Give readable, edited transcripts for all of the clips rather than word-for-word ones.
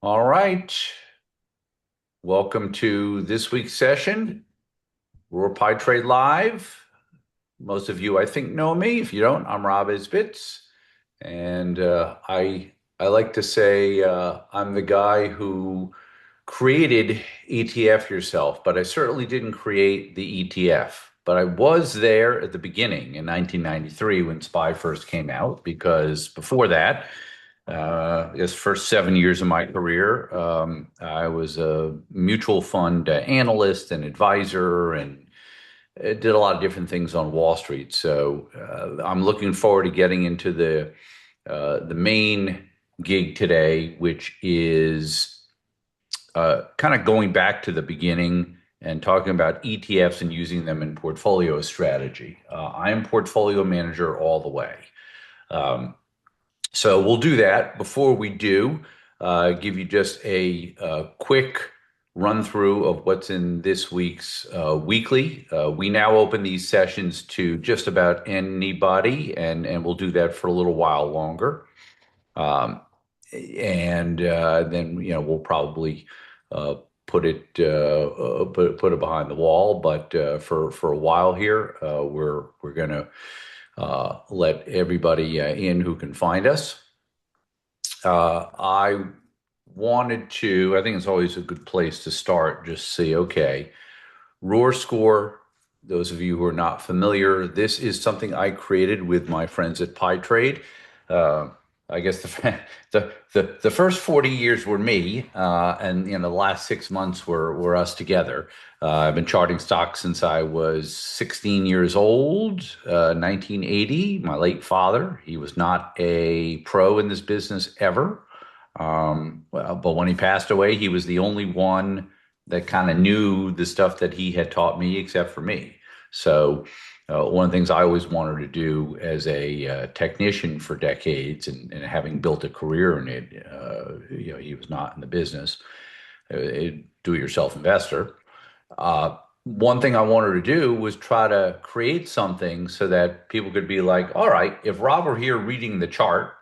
All right. Welcome to this week's session, ROAR.PiTrade Live. Most of you, I think, know me. If you don't, I'm Rob Isbitz. And I like to say I'm the guy who created ETF Yourself, but I certainly didn't create the ETF. But I was there at the beginning in 1993 when SPY first came out, because before that, I guess first 7 years of my career, I was a mutual fund analyst and advisor, and did a lot of different things on Wall Street. So I'm looking forward to getting into the main gig today, which is kind of going back to the beginning and talking about ETFs and using them in portfolio strategy. I am portfolio manager all the way. Um, so we'll do that. Before we do, give you just a quick run through of what's in this week's weekly. We now open these sessions to just about anybody, and we'll do that for a little while longer. Um, and then we'll probably uh, put it behind the wall. But for a while here, we're going to let everybody in who can find us. I wanted to, I think it's always a good place to start, just see, okay, Roar Score, those of you who are not familiar, this is something I created with my friends at PiTrade. Uh, I guess the first 40 years were me, and the last 6 months were us together. I've been charting stocks since I was 16 years old, 1980. My late father, he was not a pro in this business ever. But when he passed away, he was the only one that kind of knew the stuff that he had taught me, except for me. So, one of the things I always wanted to do as a technician for decades, and having built a career in it, he was not in the business, a do-it-yourself investor. One thing I wanted to do was try to create something so that people could be like, all right, if Rob were here reading the chart,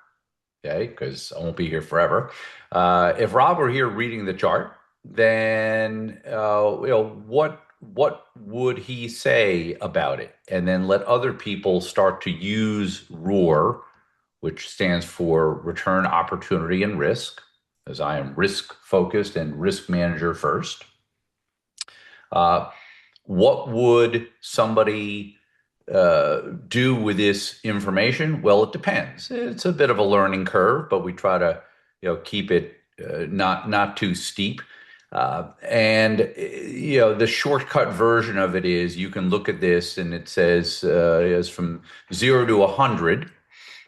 okay, because I won't be here forever. If Rob were here reading the chart, then what would he say about it? And then let other people start to use ROAR, which stands for Return, Opportunity, and Risk, as I am risk focused and risk manager first. Uh, what would somebody do with this information? Well, it depends. It's a bit of a learning curve, but we try to, keep it not too steep. And the shortcut version of it is you can look at this and it says it's from 0 to 100.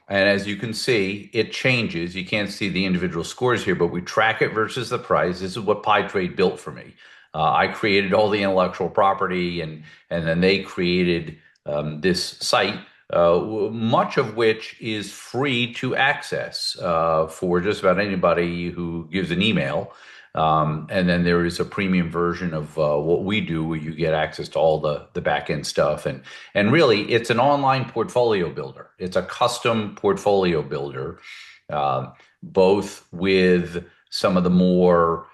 And as you can see, it changes. You can't see the individual scores here, but we track it versus the price. This is what PiTrade built for me. I created all the intellectual property, and then they created this site, much of which is free to access for just about anybody who gives an email. And then there is a premium version of what we do, where you get access to all the back end stuff. And really, it's an online portfolio builder. It's a custom portfolio builder, uh, both with some of the more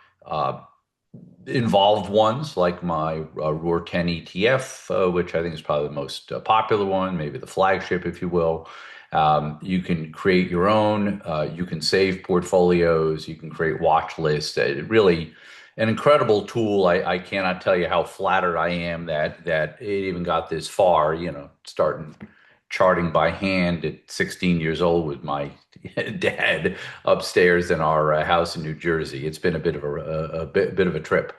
involved ones, like my ROAR 10 ETF, which I think is probably the most popular one, maybe the flagship, if you will. You can create your own. You can save portfolios. You can create watch lists. Really, an incredible tool. I cannot tell you how flattered I am that it even got this far. Starting charting by hand at 16 years old with my dad upstairs in our house in New Jersey. It's been a bit of a bit of a trip.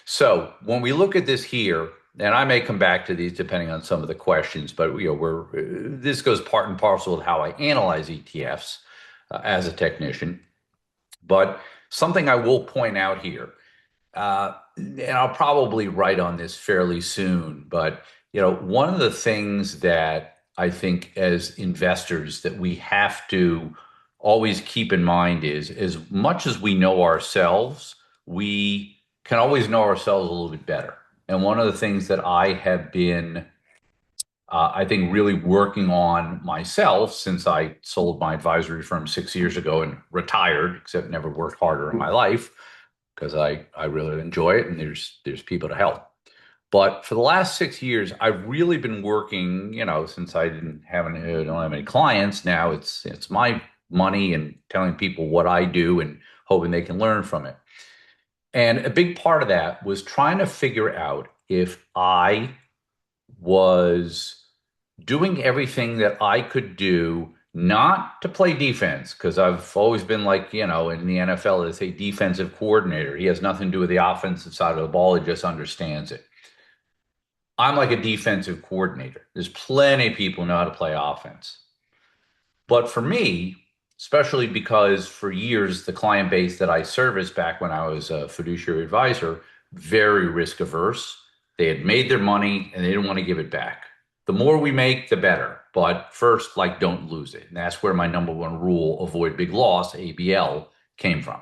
So when we look at this here, and I may come back to these depending on some of the questions, but this goes part and parcel with how I analyze ETFs as a technician. But something I will point out here, and I'll probably write on this fairly soon, but one of the things that I think as investors that we have to always keep in mind is, as much as we know ourselves, we can always know ourselves a little bit better. And one of the things that I have been I think really working on myself since I sold my advisory firm 6 years ago and retired, except never worked harder in my life because I really enjoy it and there's people to help. But for the last 6 years, I've really been working, since I don't have any clients now. It's my money and telling people what I do and hoping they can learn from it. And a big part of that was trying to figure out if I was doing everything that I could do, not to play defense, because I've always been like, in the NFL, they say defensive coordinator. He has nothing to do with the offensive side of the ball. He just understands it. I'm like a defensive coordinator. There's plenty of people who know how to play offense. But for me, especially because for years, the client base that I serviced back when I was a fiduciary advisor, very risk averse. They had made their money and they didn't want to give it back. The more we make, the better. But first, like, don't lose it. And that's where my number one rule, avoid big loss, ABL, came from.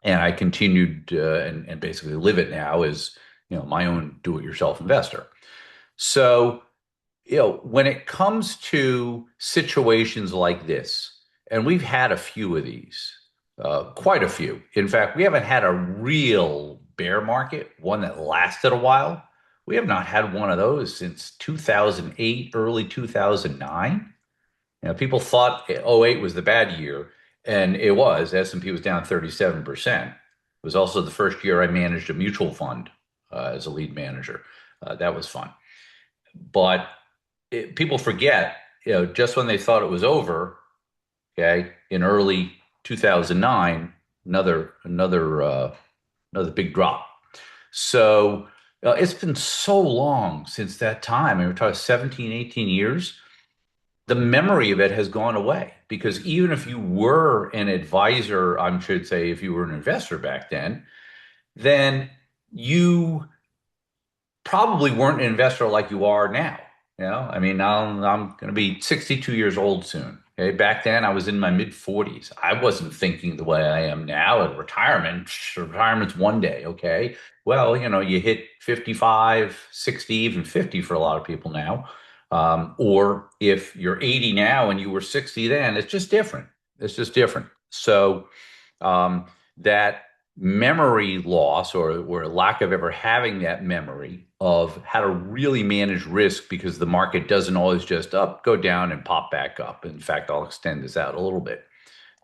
And I continued and basically live it now as, my own do-it-yourself investor. So when it comes to situations like this, and we've had a few of these, quite a few. In fact, we haven't had a real bear market, one that lasted a while. We have not had one of those since 2008, early 2009. People thought '08 was the bad year, and it was. S&P was down 37%. It was also the first year I managed a mutual fund as a lead manager. That was fun. But people forget, just when they thought it was over, okay, in early 2009, another big drop. So it's been so long since that time. I mean, we're talking 17, 18 years. The memory of it has gone away because even if you were an advisor, I should say, if you were an investor back then you probably weren't an investor like you are now. I mean, now I'm going to be 62 years old soon. Okay, back then I was in my mid 40s. I wasn't thinking the way I am now. At retirement's one day. Okay, well, you hit 55, 60, even 50 for a lot of people now. Or if you're 80 now and you were 60 then, it's just different. It's just different. So that memory loss or lack of ever having that memory of how to really manage risk because the market doesn't always just go down and pop back up. In fact, I'll extend this out a little bit.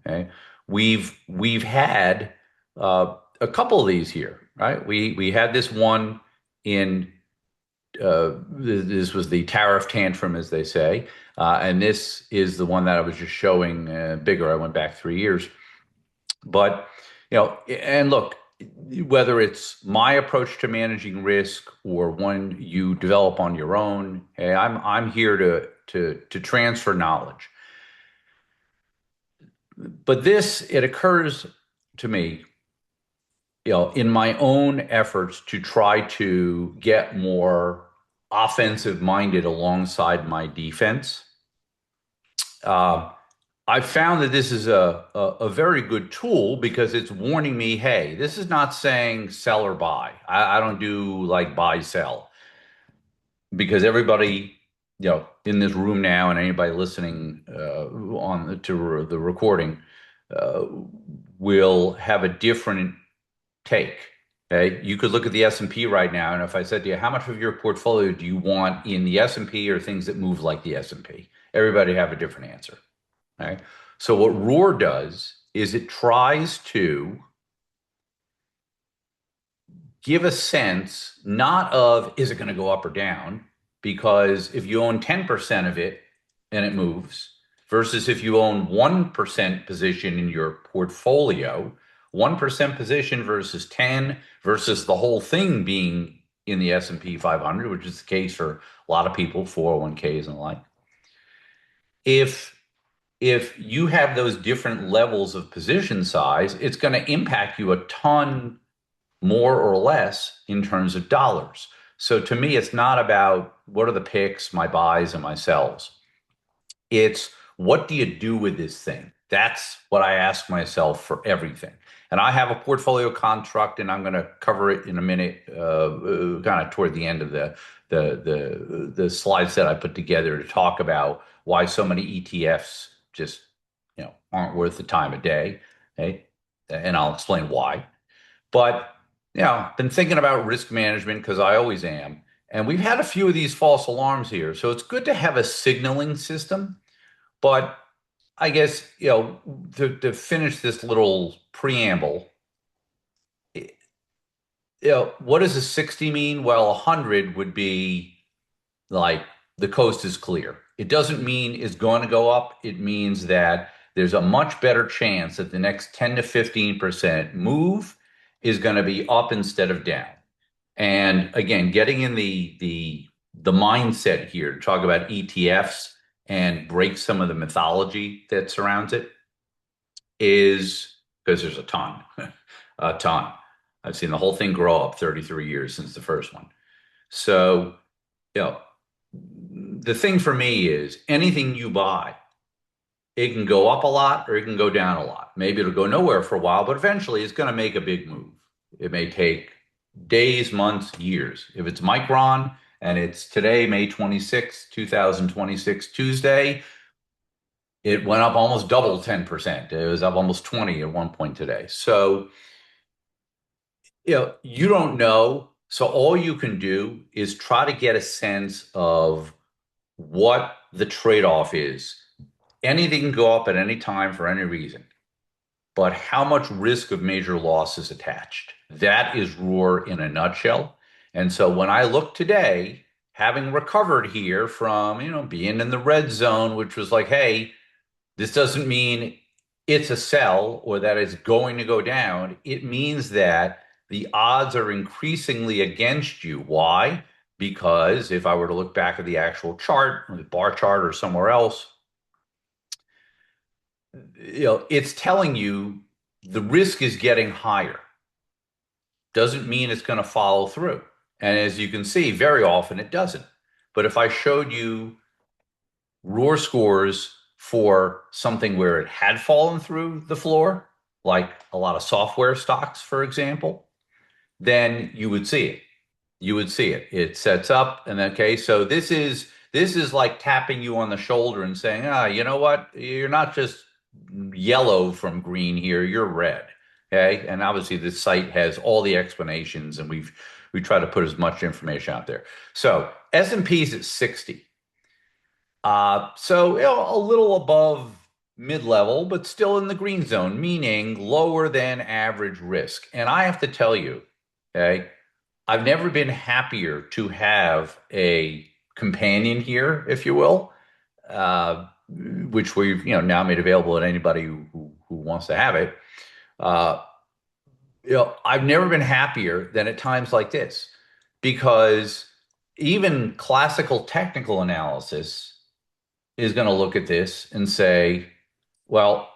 Okay, we've had a couple of these here, right? We had this one in this was the tariff tantrum, as they say, and this is the one that I was just showing bigger. I went back 3 years. But, and look, whether it's my approach to managing risk or one you develop on your own, hey, I'm here to transfer knowledge. But it occurs to me, in my own efforts to try to get more offensive minded alongside my defense. I found that this is a very good tool because it's warning me, hey, this is not saying sell or buy. I don't do like buy, sell because everybody, in this room now and anybody listening to the recording uh, will have a different take. Okay, you could look at the S&P right now, and if I said to you, how much of your portfolio do you want in the S&P or things that move like the S&P? Everybody have a different answer. Okay. So what ROAR does is it tries to give a sense not of is it going to go up or down, because if you own 10% of it and it moves versus if you own 1% position in your portfolio, 1% position versus 10 versus the whole thing being in the S&P 500, which is the case for a lot of people, 401ks and the like. If you have those different levels of position size, it's going to impact you a ton more or less in terms of dollars. So to me, it's not about what are the picks, my buys, and my sells. It's what do you do with this thing? That's what I ask myself for everything. And I have a portfolio construct, and I'm going to cover it in a minute, kind of toward the end of the slides that I put together to talk about why so many ETFs just aren't worth the time of day. Okay, and I'll explain why. But been thinking about risk management because I always am. And we've had a few of these false alarms here. So it's good to have a signaling system. But I guess, to finish this little preamble, what does a 60 mean? Well, 100 would be like the coast is clear. It doesn't mean it's going to go up. It means that there's a much better chance that the next 10 to 15% move is going to be up instead of down. And again, getting in the mindset here to talk about ETFs and break some of the mythology that surrounds it is because there's a ton, a ton. I've seen the whole thing grow up 33 years since the first one. So, you know, the thing for me is anything you buy, it can go up a lot or it can go down a lot. Maybe it'll go nowhere for a while, but eventually it's going to make a big move. It may take days, months, years. If it's Micron and it's today, May 26, 2026, Tuesday, it went up almost double 10%. It was up almost 20 at one point today. So, you don't know. So all you can do is try to get a sense of what the trade-off is. Anything can go up at any time for any reason, but how much risk of major loss is attached? That is ROAR in a nutshell. And so when I look today, having recovered here from, being in the red zone, which was like, hey, this doesn't mean it's a sell or that it's going to go down. It means that the odds are increasingly against you. Why? Because if I were to look back at the actual chart, the bar chart or somewhere else, it's telling you the risk is getting higher. Doesn't mean it's going to follow through. And as you can see, very often it doesn't. But if I showed you ROAR scores for something where it had fallen through the floor, like a lot of software stocks, for example, then you would see it. You would see it. It sets up, and okay, so this is like tapping you on the shoulder and saying, you know what? You're not just yellow from green here, you're red. Okay. And obviously this site has all the explanations, and we try to put as much information out there. So S&P is at 60. So a little above mid-level, but still in the green zone, meaning lower than average risk. And I have to tell you, okay, I've never been happier to have a companion here, if you will, which we've now made available to anybody who wants to have it. Uh, I've never been happier than at times like this, because even classical technical analysis is going to look at this and say, well,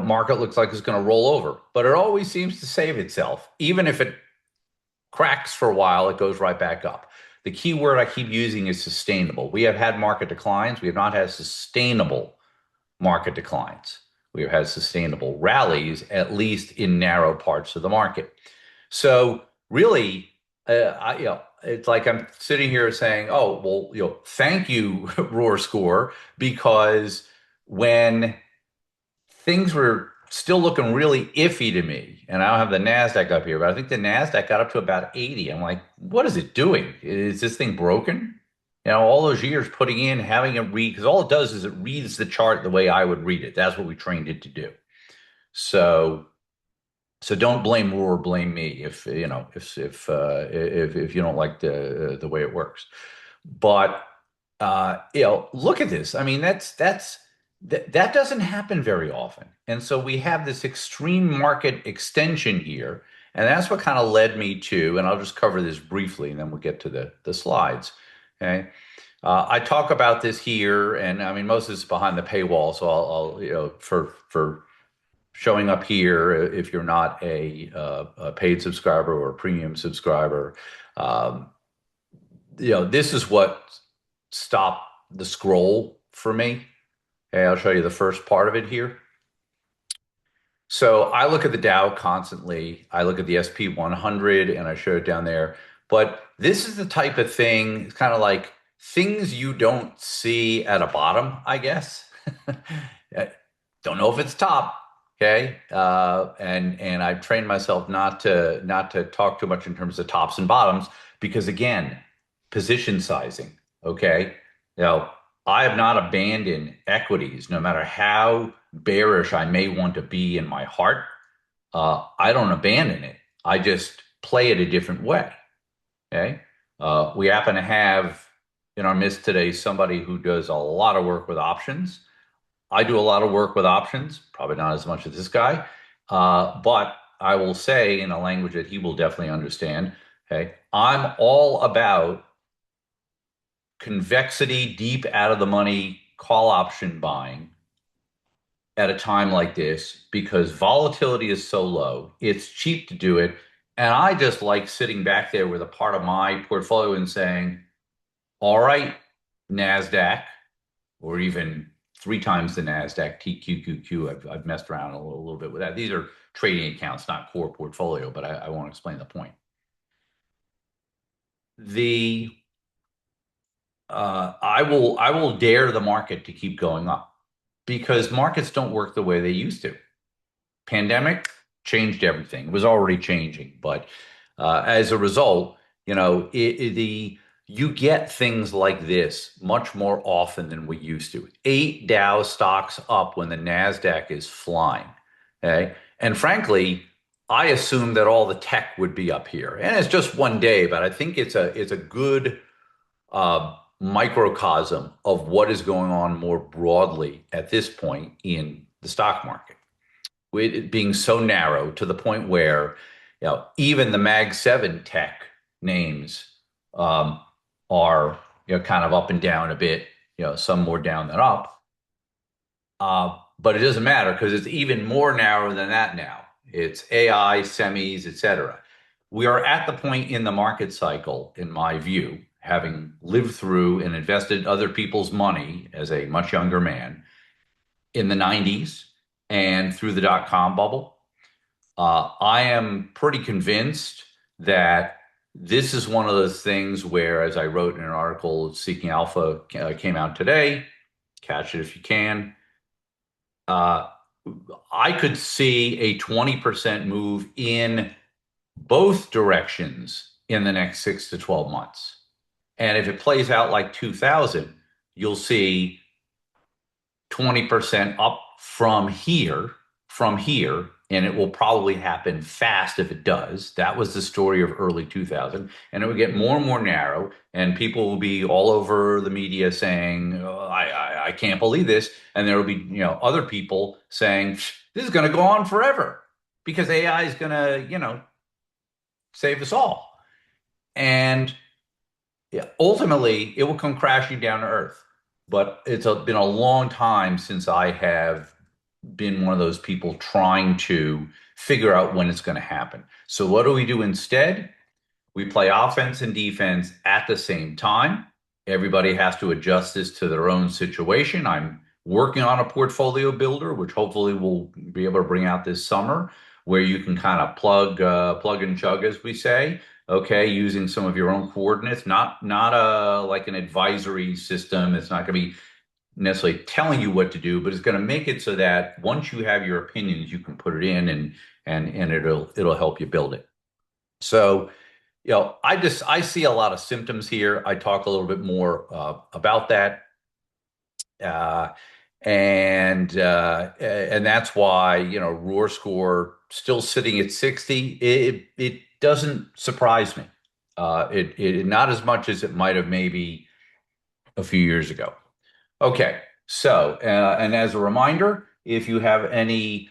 market looks like it's going to roll over, but it always seems to save itself. Even if it cracks for a while, it goes right back up. The key word I keep using is sustainable. We have had market declines. We have not had sustainable market declines. We have had sustainable rallies, at least in narrow parts of the market. So really, it's like I'm sitting here saying, oh, well, thank you, ROAR score, because when things were still looking really iffy to me, and I don't have the NASDAQ up here, but I think the NASDAQ got up to about 80. I'm like, what is it doing? Is this thing broken? All those years putting in, having it read, because all it does is it reads the chart the way I would read it. That's what we trained it to do. So don't blame ROAR, blame me if if you don't like the way it works. But look at this. I mean, that doesn't happen very often. And so we have this extreme market extension here, and that's what kind of led me to, and I'll just cover this briefly, and then we'll get to the slides. Okay. I talk about this here, and I mean, most of this is behind the paywall, so I'll for showing up here, if you're not a paid subscriber or a premium subscriber, um, this is what stopped the scroll for me. Okay, I'll show you the first part of it here. So I look at the Dow constantly. I look at the SP 100 and I show it down there. But this is the type of thing, it's kind of like things you don't see at a bottom, I guess. I don't know if it's top, okay? And I've trained myself not to talk too much in terms of tops and bottoms because again, position sizing, okay? You know, I have not abandoned equities, no matter how bearish I may want to be in my heart. I don't abandon it. I just play it a different way. Okay. We happen to have in our midst today somebody who does a lot of work with options. I do a lot of work with options, probably not as much as this guy, but I will say in a language that he will definitely understand. Okay. I'm all about convexity, deep out of the money call option buying at a time like this because volatility is so low. It's cheap to do it. And I just like sitting back there with a part of my portfolio and saying, all right, NASDAQ, or even three times the NASDAQ, TQQQ. I've messed around a little bit with that. These are trading accounts, not core portfolio, but I won't explain the point. The I will dare the market to keep going up because markets don't work the way they used to. Pandemic changed everything. It was already changing, but as a result, the you get things like this much more often than we used to. Eight Dow stocks up when the Nasdaq is flying. Okay, and frankly, I assumed that all the tech would be up here, and it's just one day, but I think it's a good microcosm of what is going on more broadly at this point in the stock market with it being so narrow to the point where even the Mag 7 tech names um, are kind of up and down a bit, some more down than up. But it doesn't matter because it's even more narrow than that now. It's AI, semis, etc. We are at the point in the market cycle, in my view, having lived through and invested other people's money as a much younger man in the 90s and through the dot-com bubble. I am pretty convinced that this is one of those things where, as I wrote in an article, Seeking Alpha came out today, catch it if you can. Uh, I could see a 20% move in both directions in the next 6 to 12 months. And if it plays out like 2000, you'll see 20% up from here, and it will probably happen fast if it does. That was the story of early 2000, and it would get more and more narrow, and people will be all over the media saying, oh, I can't believe this, and there will be other people saying this is going to go on forever because AI is going to save us all, and yeah, ultimately, it will come crashing down to earth. But been a long time since I have been one of those people trying to figure out when it's going to happen. So what do we do instead? We play offense and defense at the same time. Everybody has to adjust this to their own situation. I'm working on a portfolio builder, which hopefully we'll be able to bring out this summer, where you can kind of plug and chug, as we say. Okay, using some of your own coordinates, not a like an advisory system. It's not going to be necessarily telling you what to do, but it's going to make it so that once you have your opinions, you can put it in and it'll help you build it. So I see a lot of symptoms here. I talk a little bit more about that, uh, and that's why ROAR score still sitting at 60. It doesn't surprise me. It not as much as it might have maybe a few years ago. Okay, so and as a reminder, if you have any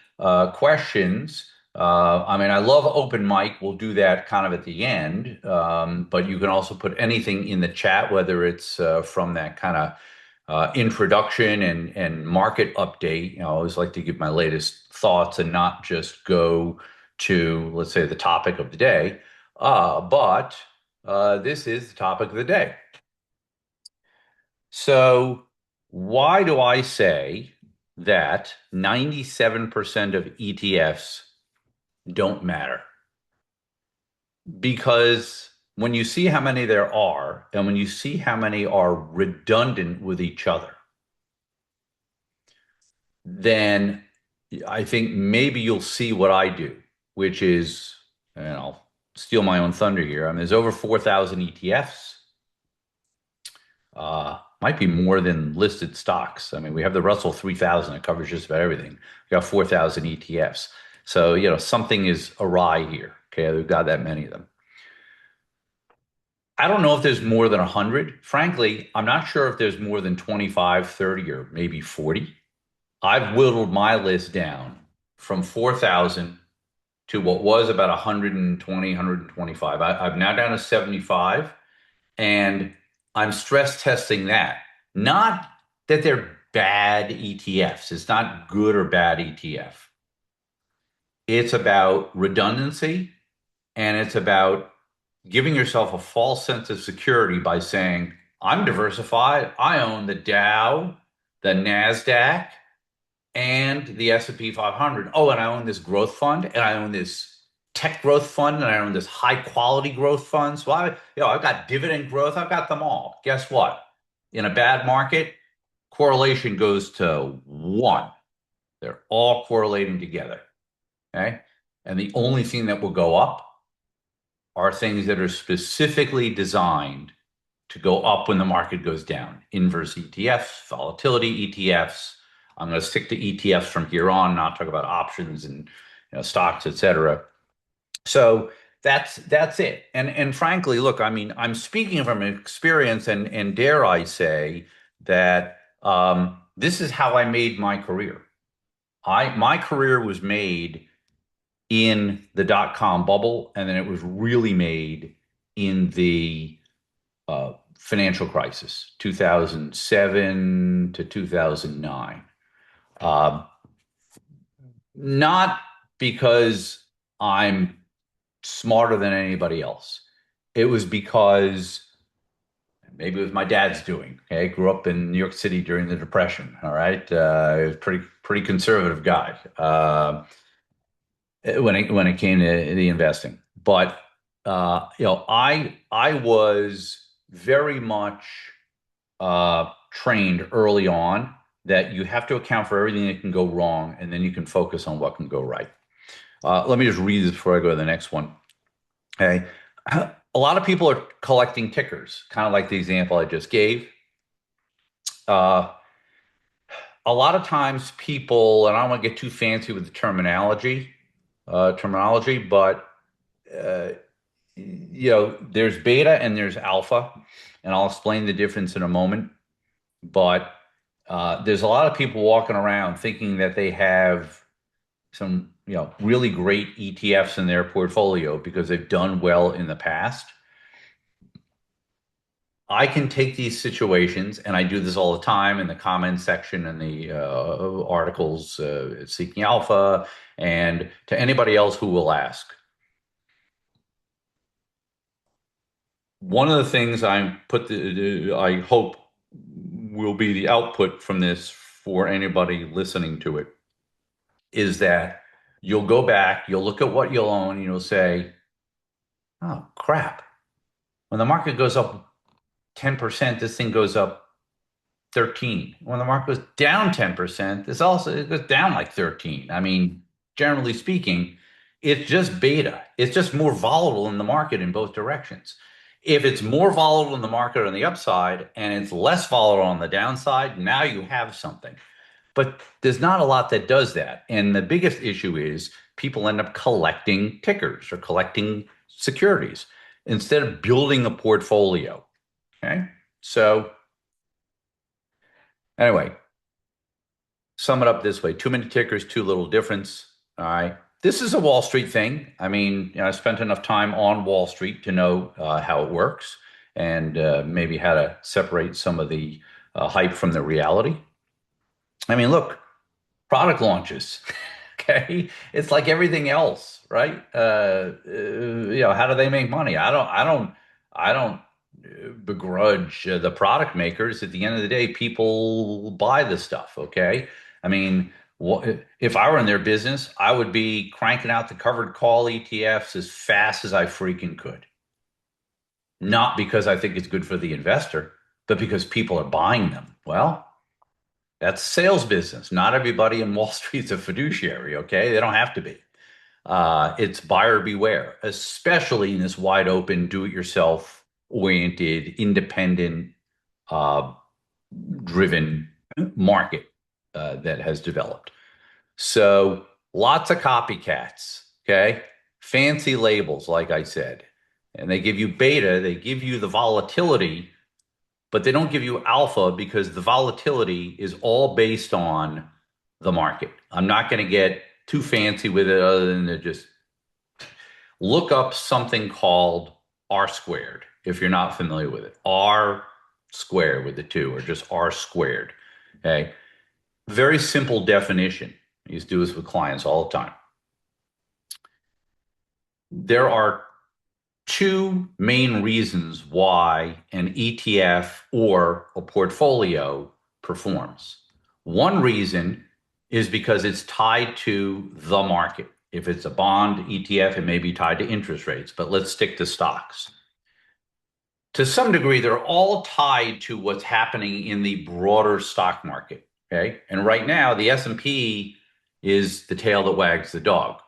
questions, I mean, I love open mic. We'll do that kind of at the end, but you can also put anything in the chat, whether it's from that kind of introduction and market update. I always like to give my latest thoughts and not just go to, let's say, the topic of the day. But this is the topic of the day. So why do I say that 97% of ETFs don't matter because when you see how many there are and when you see how many are redundant with each other, then I think maybe you'll see what I do, which is, and I'll steal my own thunder here. I mean, there's over 4,000 ETFs. Might be more than listed stocks. I mean, we have the Russell 3000 that covers just about everything. We got 4,000 ETFs. So, something is awry here. Okay, we've got that many of them. I don't know if there's more than 100. Frankly, I'm not sure if there's more than 25, 30, or maybe 40. I've whittled my list down from 4,000 to what was about 120, 125. I'm now down to 75, and I'm stress testing that. Not that they're bad ETFs. It's not good or bad ETF. It's about redundancy, and it's about giving yourself a false sense of security by saying, I'm diversified. I own the Dow, the NASDAQ, and the S&P 500. Oh, and I own this growth fund, and I own this tech growth fund, and I own this high quality growth fund. So I've got dividend growth. I've got them all. Guess what? In a bad market, correlation goes to one. They're all correlating together. Okay. And the only thing that will go up are things that are specifically designed to go up when the market goes down. Inverse ETFs, volatility ETFs. I'm going to stick to ETFs from here on, not talk about options and stocks, et cetera. So that's it. And frankly, look, I mean, I'm speaking from experience, and dare I say that this is how I made my career. My career was made in the dot-com bubble, and then it was really made in the financial crisis, 2007 to 2009. Uh, Not because I'm smarter than anybody else. It was because maybe it was my dad's doing. Okay, grew up in New York City during the Depression. All right, he was pretty conservative guy when it came to the investing. But I was very much trained early on that you have to account for everything that can go wrong, and then you can focus on what can go right. Let me just read this before I go to the next one. Okay. A lot of people are collecting tickers, kind of like the example I just gave. Uh, a lot of times people, and I don't want to get too fancy with the terminology, but uh, there's beta and there's alpha, and I'll explain the difference in a moment. But there's a lot of people walking around thinking that they have some, really great ETFs in their portfolio because they've done well in the past. I can take these situations, and I do this all the time in the comments section and the articles, Seeking Alpha, and to anybody else who will ask. One of the things I hope will be the output from this for anybody listening to it is that you'll go back, you'll look at what you'll own, and you'll say, oh, crap. When the market goes up 10%, this thing goes up 13. When the market goes down 10%, it goes down like 13. I mean, generally speaking, it's just beta. It's just more volatile in the market in both directions. If it's more volatile in the market on the upside and it's less volatile on the downside, now you have something. But there's not a lot that does that. And the biggest issue is people end up collecting tickers or collecting securities instead of building a portfolio. Okay. So anyway, sum it up this way: too many tickers, too little difference. All right. This is a Wall Street thing. I mean, I spent enough time on Wall Street to know how it works and maybe how to separate some of the hype from the reality. I mean, look, product launches. Okay, it's like everything else, right? How do they make money? I don't begrudge the product makers. At the end of the day, people buy the stuff. Okay, I mean, if I were in their business, I would be cranking out the covered call ETFs as fast as I freaking could. Not because I think it's good for the investor, but because people are buying them. Well, that's sales business. Not everybody in Wall Street's a fiduciary, okay? They don't have to be. It's buyer beware, especially in this wide open, do it yourself oriented, independent, uh, driven market that has developed. So lots of copycats, okay? Fancy labels, like I said. And they give you beta, they give you the volatility, but they don't give you alpha because the volatility is all based on the market. I'm not going to get too fancy with it other than to just look up something called R squared if you're not familiar with it. R squared with the two, or just R squared. Okay. Very simple definition. I used to do this with clients all the time. There are two main reasons why an ETF or a portfolio performs. One reason is because it's tied to the market. If it's a bond ETF, it may be tied to interest rates, but let's stick to stocks. To some degree, they're all tied to what's happening in the broader stock market. Okay. And right now, the S&P is the tail that wags the dog.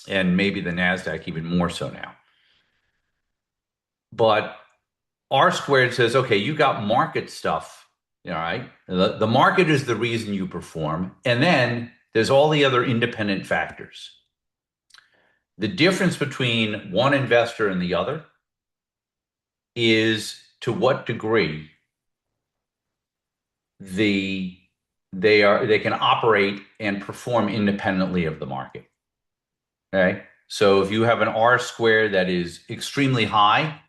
And maybe the NASDAQ even more so now. But R squared says, okay, you got market stuff. All right. The market is the reason you perform. And then there's all the other independent factors. The difference between one investor and the other is to what degree they can operate and perform independently of the market. Okay. So if you have an R squared that is extremely high,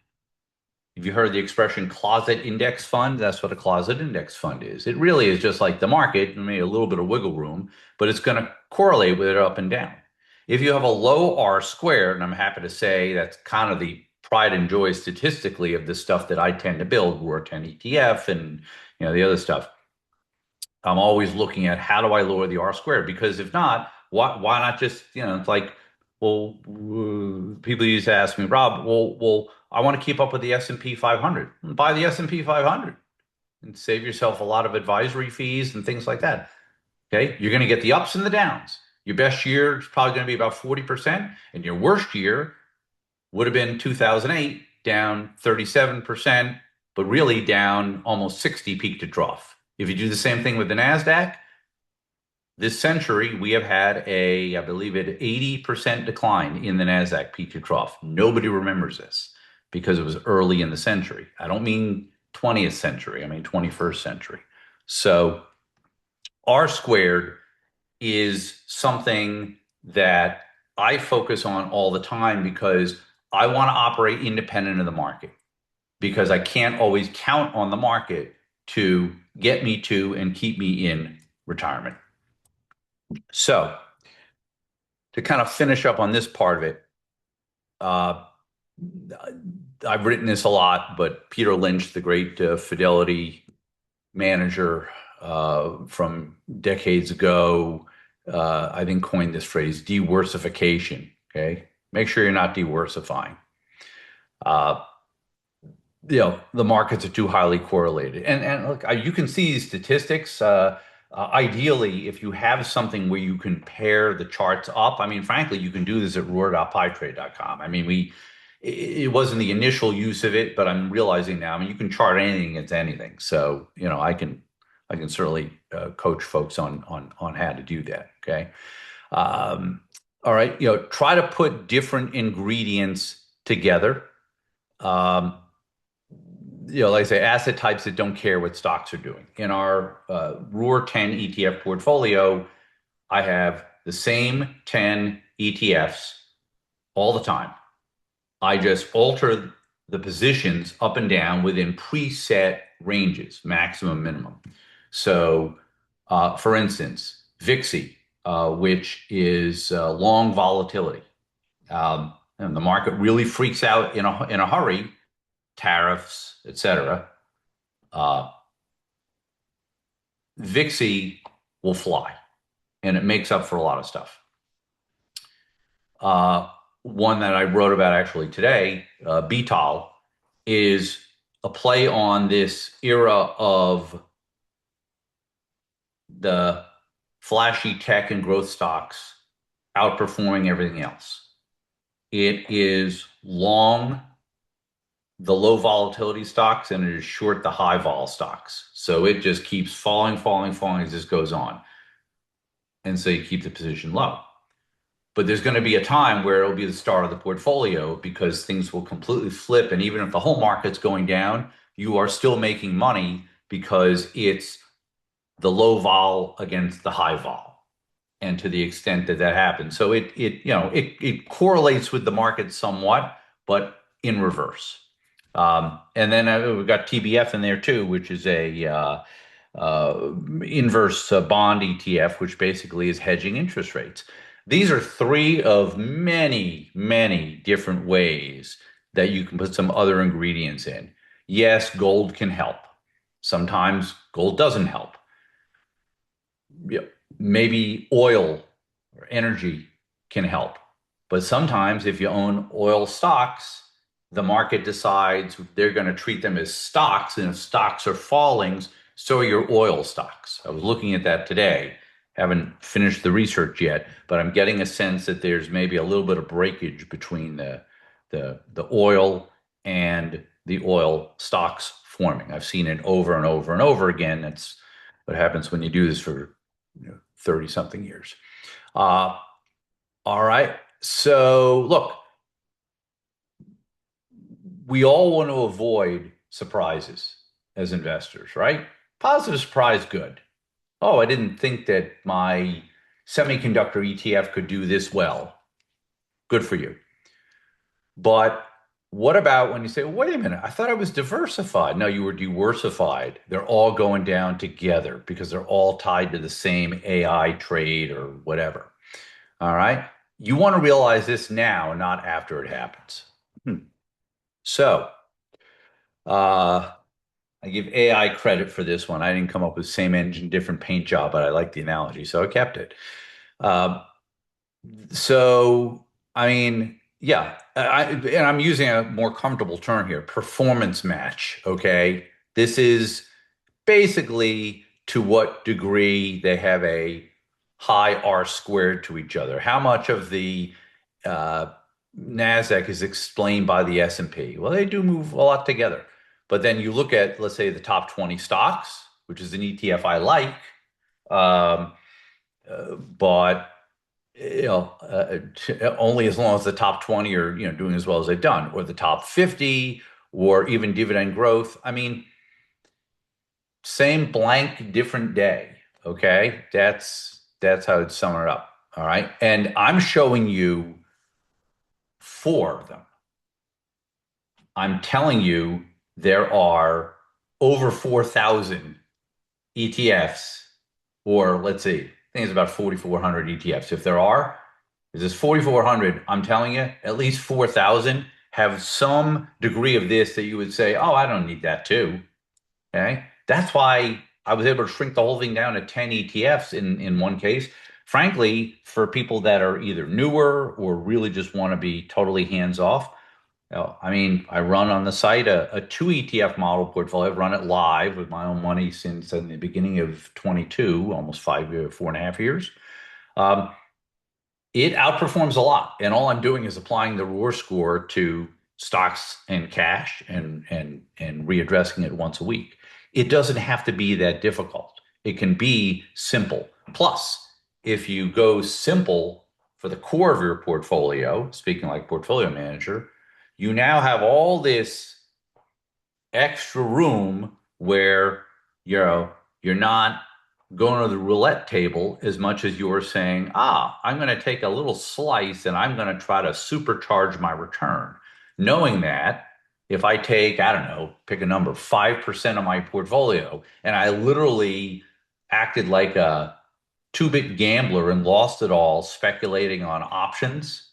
have you heard the expression closet index fund? That's what a closet index fund is. It really is just like the market, maybe a little bit of wiggle room, but it's going to correlate with it up and down. If you have a low R squared, and I'm happy to say that's kind of the pride and joy statistically of the stuff that I tend to build, ROAR10 ETF and the other stuff. I'm always looking at how do I lower the R squared? Because if not, why not just, it's like, well, people used to ask me, Rob, well, I want to keep up with the S&P 500. Buy the S&P 500 and save yourself a lot of advisory fees and things like that. Okay, you're going to get the ups and the downs. Your best year is probably going to be about 40%, and your worst year would have been 2008, down 37%, but really down almost 60 peak to trough. If you do the same thing with the NASDAQ, this century, we have had I believe it, 80% decline in the NASDAQ peak to trough. Nobody remembers this because it was early in the century. I don't mean 20th century, I mean 21st century. So R squared is something that I focus on all the time because I want to operate independent of the market, because I can't always count on the market to get me to and keep me in retirement. So to kind of finish up on this part of it, I've written this a lot, but Peter Lynch, the great Fidelity manager from decades ago, I think coined this phrase, diversification. Okay, make sure you're not diversifying. The markets are too highly correlated, and look, you can see these statistics. Ideally, if you have something where you can pair the charts up, I mean, frankly, you can do this at ROAR.PiTrade.com. I mean, it wasn't the initial use of it, but I'm realizing now, I mean, you can chart anything against anything. So, I can certainly coach folks on how to do that. Okay. All right. Try to put different ingredients together. Like I say, asset types that don't care what stocks are doing. In our ROAR10 ETF portfolio, I have the same 10 ETFs all the time. I just alter the positions up and down within preset ranges, maximum, minimum. So, for instance, VIXI, which is long volatility. And the market really freaks out in a hurry, tariffs, etc. VIXI will fly, and it makes up for a lot of stuff. Uh, One that I wrote about actually today, BTOL, is a play on this era of the flashy tech and growth stocks outperforming everything else. It is long the low volatility stocks and it is short the high vol stocks. So it just keeps falling, falling, falling as this goes on. And so you keep the position low. But there's going to be a time where it'll be the start of the portfolio because things will completely flip. And even if the whole market's going down, you are still making money because it's the low vol against the high vol. And to the extent that that happens. So it correlates with the market somewhat, but in reverse. And then we've got TBF in there too, which is a inverse bond ETF, which basically is hedging interest rates. These are three of many, many different ways that you can put some other ingredients in. Yes, gold can help. Sometimes gold doesn't help. Yeah, maybe oil or energy can help. But sometimes if you own oil stocks, the market decides they're going to treat them as stocks. And if stocks are falling, so are your oil stocks. I was looking at that today. Haven't finished the research yet, but I'm getting a sense that there's maybe a little bit of breakage between the oil and the oil stocks forming. I've seen it over and over and over again. That's what happens when you do this for 30 something years. Uh, all right. So look, we all want to avoid surprises as investors, right? Positive surprise, good. Oh, I didn't think that my semiconductor ETF could do this well. Good for you. But what about when you say, wait a minute, I thought I was diversified. No, you were diversified. They're all going down together because they're all tied to the same AI trade or whatever. All right. You want to realize this now, not after it happens. So, uh, I give AI credit for this one. I didn't come up with same engine, different paint job, but I like the analogy, so I kept it. Um, so, I mean, yeah, and I'm using a more comfortable term here, performance match. Okay. This is basically to what degree they have a high R squared to each other. How much of the uh, NASDAQ is explained by the S&P? Well, they do move a lot together. But then you look at, let's say, the top 20 stocks, which is an ETF I like, um, but only as long as the top 20 are doing as well as they've done, or the top 50, or even dividend growth. I mean, same blank, different day. Okay, that's how I'd sum it up. All right, and I'm showing you four of them. I'm telling you there are over 4,000 ETFs, or let's see, I think it's about 4,400 ETFs. If there are, is this 4,400? I'm telling you, at least 4,000 have some degree of this that you would say, oh, I don't need that too. Okay. That's why I was able to shrink the whole thing down to 10 ETFs in one case. Frankly, for people that are either newer or really just want to be totally hands off. I mean, I run on the site a two ETF model portfolio. I've run it live with my own money since in the beginning of 22, almost 5 years, 4.5 years. Um, it outperforms a lot. And all I'm doing is applying the ROAR score to stocks and cash and readdressing it once a week. It doesn't have to be that difficult. It can be simple. Plus, if you go simple for the core of your portfolio, speaking like portfolio manager, you now have all this extra room where you're not going to the roulette table as much as you're saying, I'm going to take a little slice and I'm going to try to supercharge my return, knowing that if I take, I don't know, pick a number, 5% of my portfolio, and I literally acted like a two-bit gambler and lost it all speculating on options,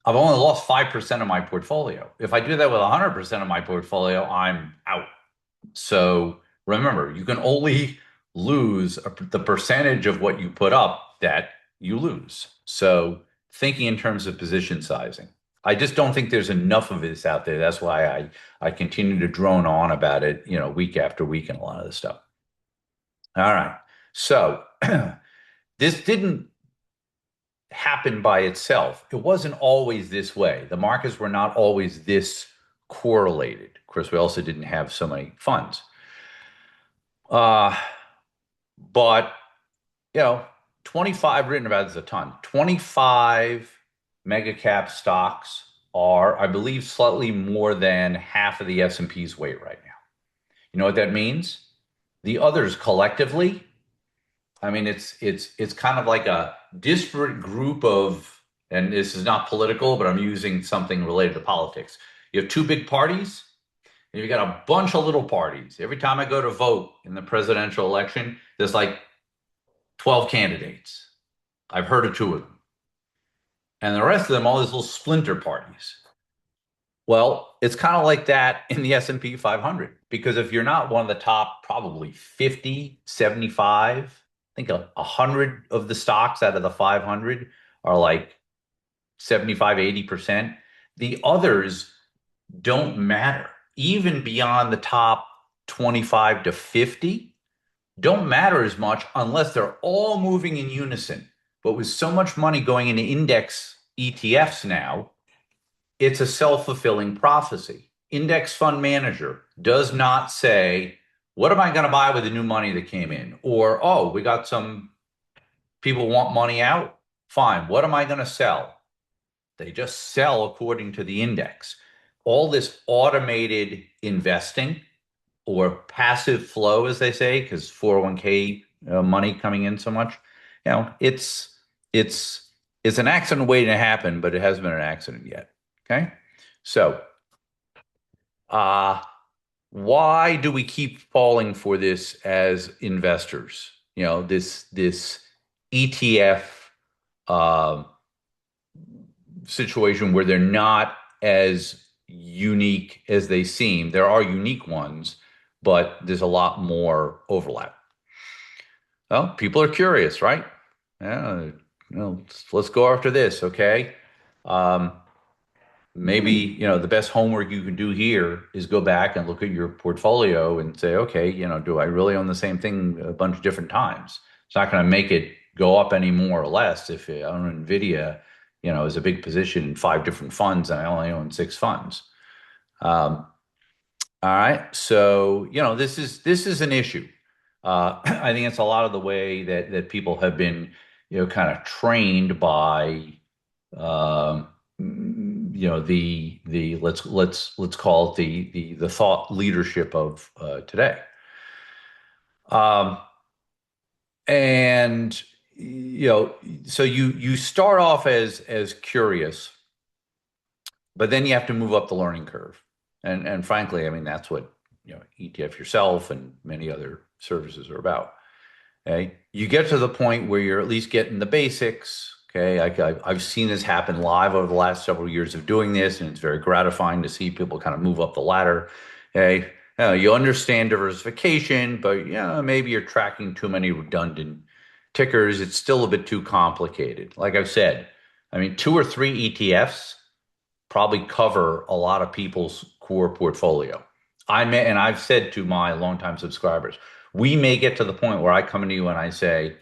I've only lost 5% of my portfolio. If I do that with 100% of my portfolio, I'm out. So remember, you can only lose the percentage of what you put up that you lose. So thinking in terms of position sizing. I just don't think there's enough of this out there. That's why I continue to drone on about it, week after week and a lot of this stuff. All right. So this didn't happen by itself. It wasn't always this way. The markets were not always this correlated. Of course, we also didn't have so many funds. Uh, but, you know, 25 written about is a ton. 25 mega cap stocks are, I believe, slightly more than half of the S&P's weight right now. You know what that means? The others collectively, I mean, it's kind of like a disparate group of, and this is not political, but I'm using something related to politics. You have two big parties, and you've got a bunch of little parties. Every time I go to vote in the presidential election, there's like 12 candidates. I've heard of two of them. And the rest of them, all these little splinter parties. Well, it's kind of like that in the S&P 500 because if you're not one of the top probably 50, 75, I think 100 of the stocks out of the 500 are like 75, 80%. The others don't matter. Even beyond the top 25 to 50 don't matter as much unless they're all moving in unison. But with so much money going into index ETFs now, it's a self-fulfilling prophecy. Index fund manager does not say, what am I going to buy with the new money that came in? Or, oh, we got some people want money out. Fine. What am I going to sell? They just sell according to the index. All this automated investing or passive flow, as they say, because 401k money coming in so much, it's it's an accident waiting to happen, but it hasn't been an accident yet. Okay, so uh, why do we keep falling for this as investors? This ETF uh, situation where they're not as unique as they seem. There are unique ones, but there's a lot more overlap. Well, people are curious, right? Yeah, let's go after this, okay? Um, maybe, the best homework you can do here is go back and look at your portfolio and say, okay, do I really own the same thing a bunch of different times? It's not going to make it go up any more or less if I own Nvidia, is a big position in five different funds and I only own six funds. Um, all right, so this is an issue. I think it's a lot of the way that people have been, kind of trained by um, the let's call it the thought leadership of today. Um, and so you start off as curious, but then you have to move up the learning curve. And frankly, I mean that's what ETF Yourself and many other services are about. Okay, you get to the point where you're at least getting the basics. Okay, I've seen this happen live over the last several years of doing this, and it's very gratifying to see people kind of move up the ladder. Okay, you understand diversification, but maybe you're tracking too many redundant tickers. It's still a bit too complicated. Like I've said, I mean, two or three ETFs probably cover a lot of people's core portfolio. And I've said to my longtime subscribers, we may get to the point where I come to you and I say,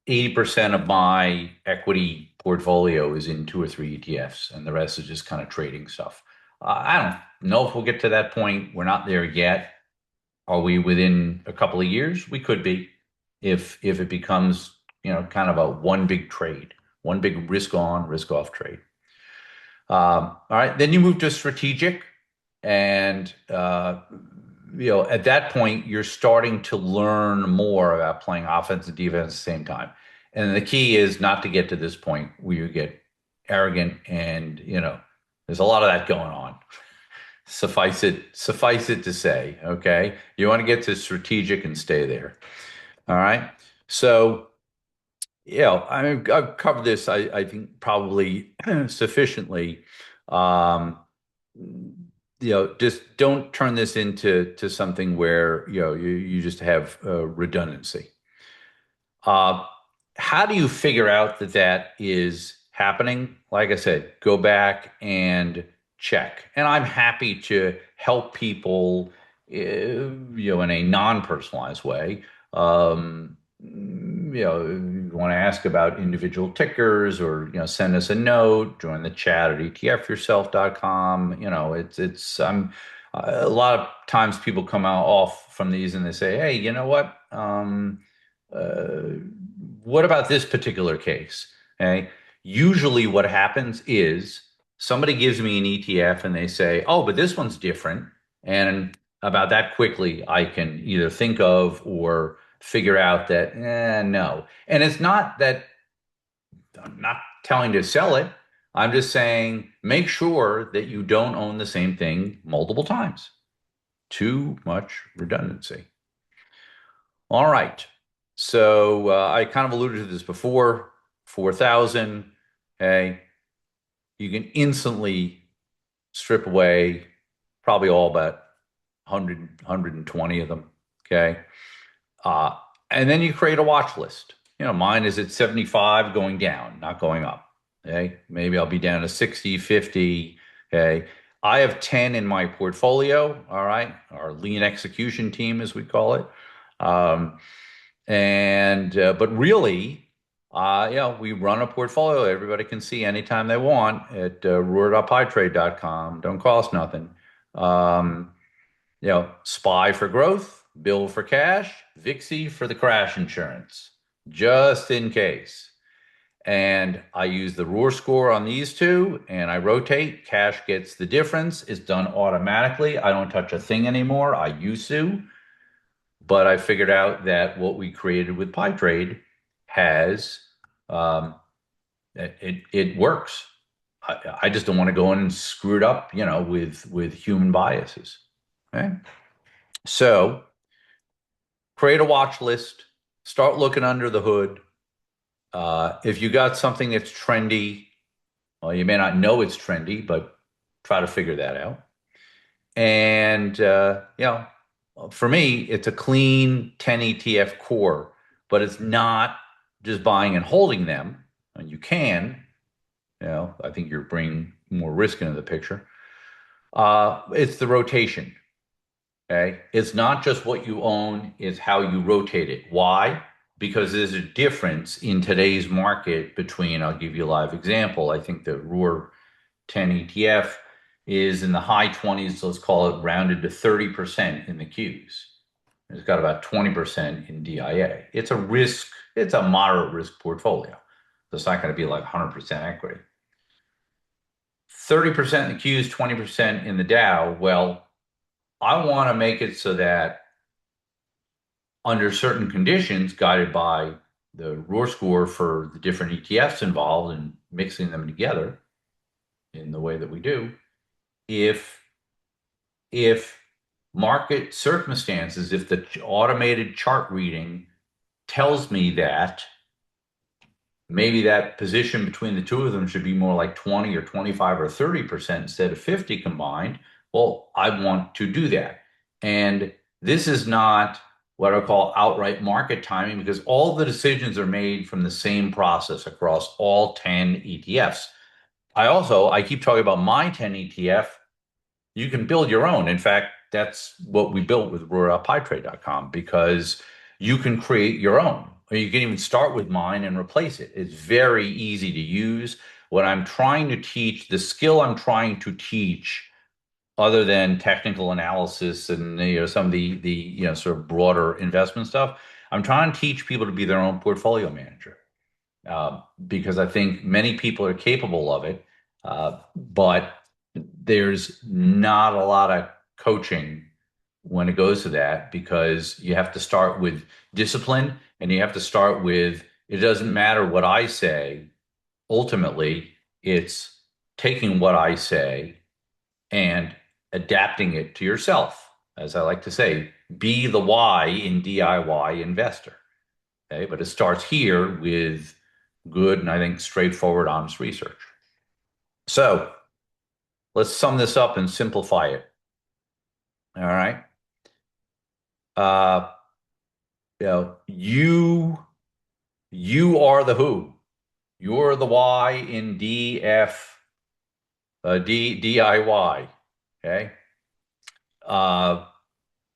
80% of my equity portfolio is in two or three ETFs, and the rest is just kind of trading stuff. I don't know if we'll get to that point. We're not there yet. Are we within a couple of years? We could be, if it becomes kind of a one big trade, one big risk on, risk off trade. All right, then you move to strategic, and at that point you're starting to learn more about playing offense and defense at the same time. And the key is not to get to this point where you get arrogant, and there's a lot of that going on. Suffice it to say, okay, you want to get to strategic and stay there. All right, so. I've covered this, I think, probably sufficiently. Um, just don't turn this into something where, you just have redundancy. Uh, how do you figure out that that is happening? Like I said, go back and check. And I'm happy to help people, in a non-personalized way. You want to ask about individual tickers, or, send us a note, join the chat at etfyourself.com. A lot of times people come out off from these and they say, hey, you know what? Uh, what about this particular case? Okay. Usually, what happens is somebody gives me an ETF and they say, oh, but this one's different. And about that quickly, I can either think of or figure out that, no. And it's not that I'm not telling to sell it. I'm just saying make sure that you don't own the same thing multiple times. Too much redundancy. All right. So I kind of alluded to this before. 4,000. Okay. You can instantly strip away probably all but 100, 120 of them. Okay. Uh, and then you create a watch list. Mine is at 75 going down, not going up. Okay. Maybe I'll be down to 60, 50. Okay. I have 10 in my portfolio. All right. Our lean execution team, as we call it. Um, but really, we run a portfolio everybody can see anytime they want at ROAR.PiTrade.com. Don't cost nothing. Um, SPY for growth, Bill for cash, VIXI for the crash insurance, just in case. And I use the ROAR score on these two, and I rotate. Cash gets the difference. It's done automatically. I don't touch a thing anymore. I used to. But I figured out that what we created with PiTrade has um, it works. I just don't want to go in and screw it up, with human biases. Okay, so create a watch list. Start looking under the hood. If you got something that's trendy, well, you may not know it's trendy, but try to figure that out. And for me, it's a clean 10 ETF core, but it's not just buying and holding them. And you can, I think you're bringing more risk into the picture. It's the rotation. Okay. It's not just what you own, it's how you rotate it. Why? Because there's a difference in today's market between, I'll give you a live example. I think the ROAR 10 ETF is in the high 20s, let's call it rounded to 30% in the Qs. It's got about 20% in DIA. It's a moderate risk portfolio. So it's not going to be like 100% equity. 30% in the Qs, 20% in the Dow. Well, I want to make it so that under certain conditions, guided by the ROAR score for the different ETFs involved and mixing them together in the way that we do, if market circumstances, if the automated chart reading tells me that maybe that position between the two of them should be more like 20 or 25 or 30% instead of 50 combined, well, I want to do that. And this is not what I call outright market timing, because all the decisions are made from the same process across all 10 ETFs. I keep talking about my 10 ETF. You can build your own. In fact, that's what we built with ROAR.PiTrade.com, because you can create your own. Or you can even start with mine and replace it. It's very easy to use. What I'm trying to teach, the skill I'm trying to teach, other than technical analysis and some of the sort of broader investment stuff, I'm trying to teach people to be their own portfolio manager, because I think many people are capable of it, but there's not a lot of coaching when it goes to that, because you have to start with discipline, and you have to start with, it doesn't matter what I say. Ultimately, it's taking what I say and adapting it to yourself. As I like to say, be the why in DIY investor. Okay, but it starts here with good and I think straightforward, honest research. So let's sum this up and simplify it. All right. Uh, you know, you are the who. You're the why in DIY. Okay. Uh,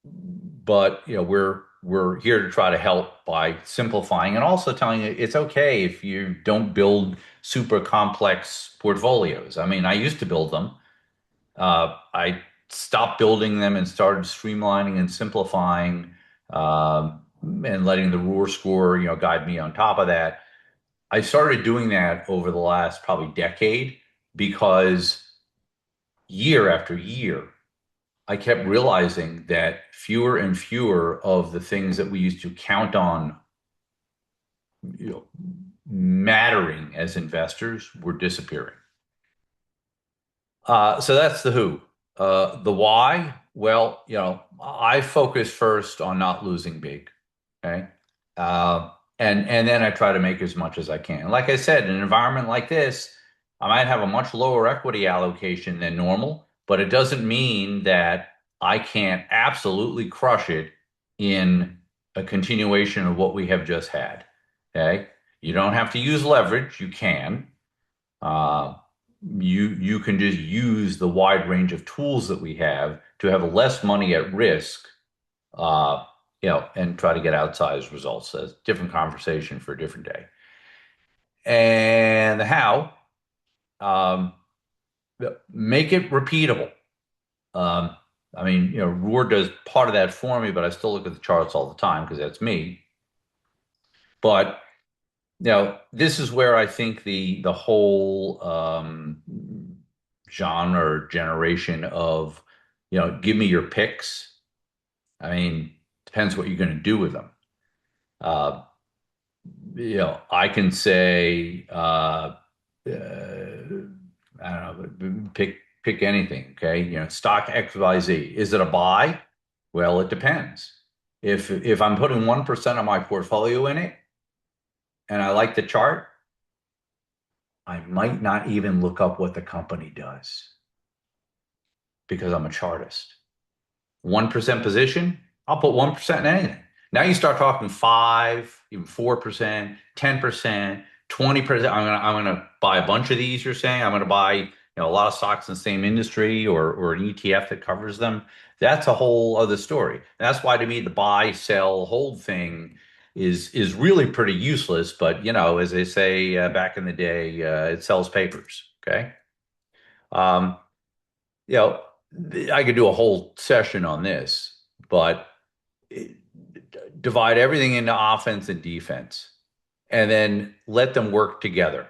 but we're here to try to help by simplifying and also telling you it's okay if you don't build super complex portfolios. I mean, I used to build them. I stopped building them and started streamlining and simplifying, and letting the ROAR score, guide me on top of that. I started doing that over the last probably decade because year after year, I kept realizing that fewer and fewer of the things that we used to count on, you know, mattering as investors were disappearing. So that's the who. The why, well, I focus first on not losing big. Okay. Uh, and then I try to make as much as I can. Like I said, in an environment like this, I might have a much lower equity allocation than normal, but it doesn't mean that I can't absolutely crush it in a continuation of what we have just had. Okay. You don't have to use leverage. You can. Uh, you can just use the wide range of tools that we have to have less money at risk, uh, and try to get outsized results. That's a different conversation for a different day. And the how, um, make it repeatable. Um, I mean, ROAR does part of that for me, but I still look at the charts all the time because that's me. But this is where I think the whole genre or generation of, give me your picks. I mean, depends what you're going to do with them. Uh, I can say, I don't know, pick anything. Okay, stock XYZ. Is it a buy? Well, it depends. If I'm putting 1% of my portfolio in it and I like the chart, I might not even look up what the company does because I'm a chartist. 1% position, I'll put 1% in anything. Now you start talking 5, even 4%, 10%, 20%. I'm gonna buy a bunch of these, you're saying. I'm gonna buy, a lot of stocks in the same industry or an ETF that covers them. That's a whole other story. That's why to me the buy, sell, hold thing is really pretty useless. But as they say back in the day, it sells papers. Okay. Um, you know, I could do a whole session on this, but divide everything into offense and defense and then let them work together.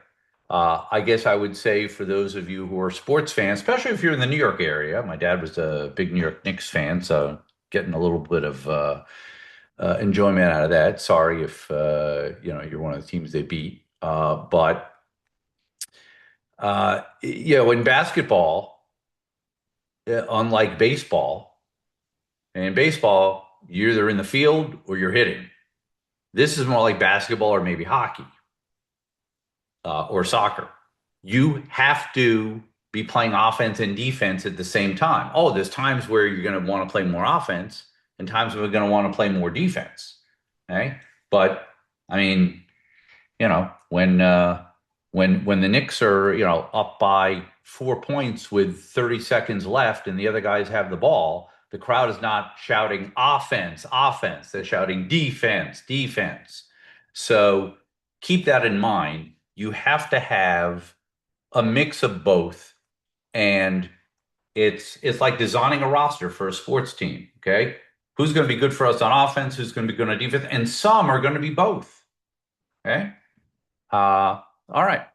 I guess I would say for those of you who are sports fans, especially if you're in the New York area, my dad was a big New York Knicks fan, so getting a little bit of enjoyment out of that. Sorry if you're one of the teams they beat, but in basketball, unlike baseball, and in baseball, you're either in the field or you're hitting. This is more like basketball or maybe hockey, or soccer. You have to be playing offense and defense at the same time. Oh, there's times where you're going to want to play more offense and times where you're going to want to play more defense. Okay. But I mean, when the Knicks are, up by 4 points with 30 seconds left and the other guys have the ball, the crowd is not shouting offense, offense. They're shouting defense, defense. So keep that in mind. You have to have a mix of both, and it's like designing a roster for a sports team. Okay, who's going to be good for us on offense? Who's going to be good on defense? And some are going to be both. Okay. All right.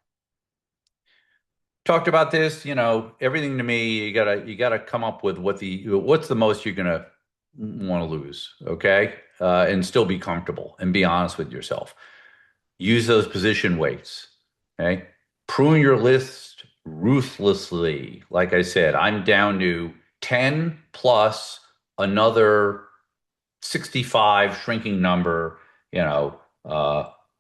Talked about this, everything to me, you gotta come up with what's the most you're gonna want to lose, okay? And still be comfortable and be honest with yourself. Use those position weights, okay? Prune your list ruthlessly. Like I said, I'm down to 10 plus another 65 shrinking number, you know,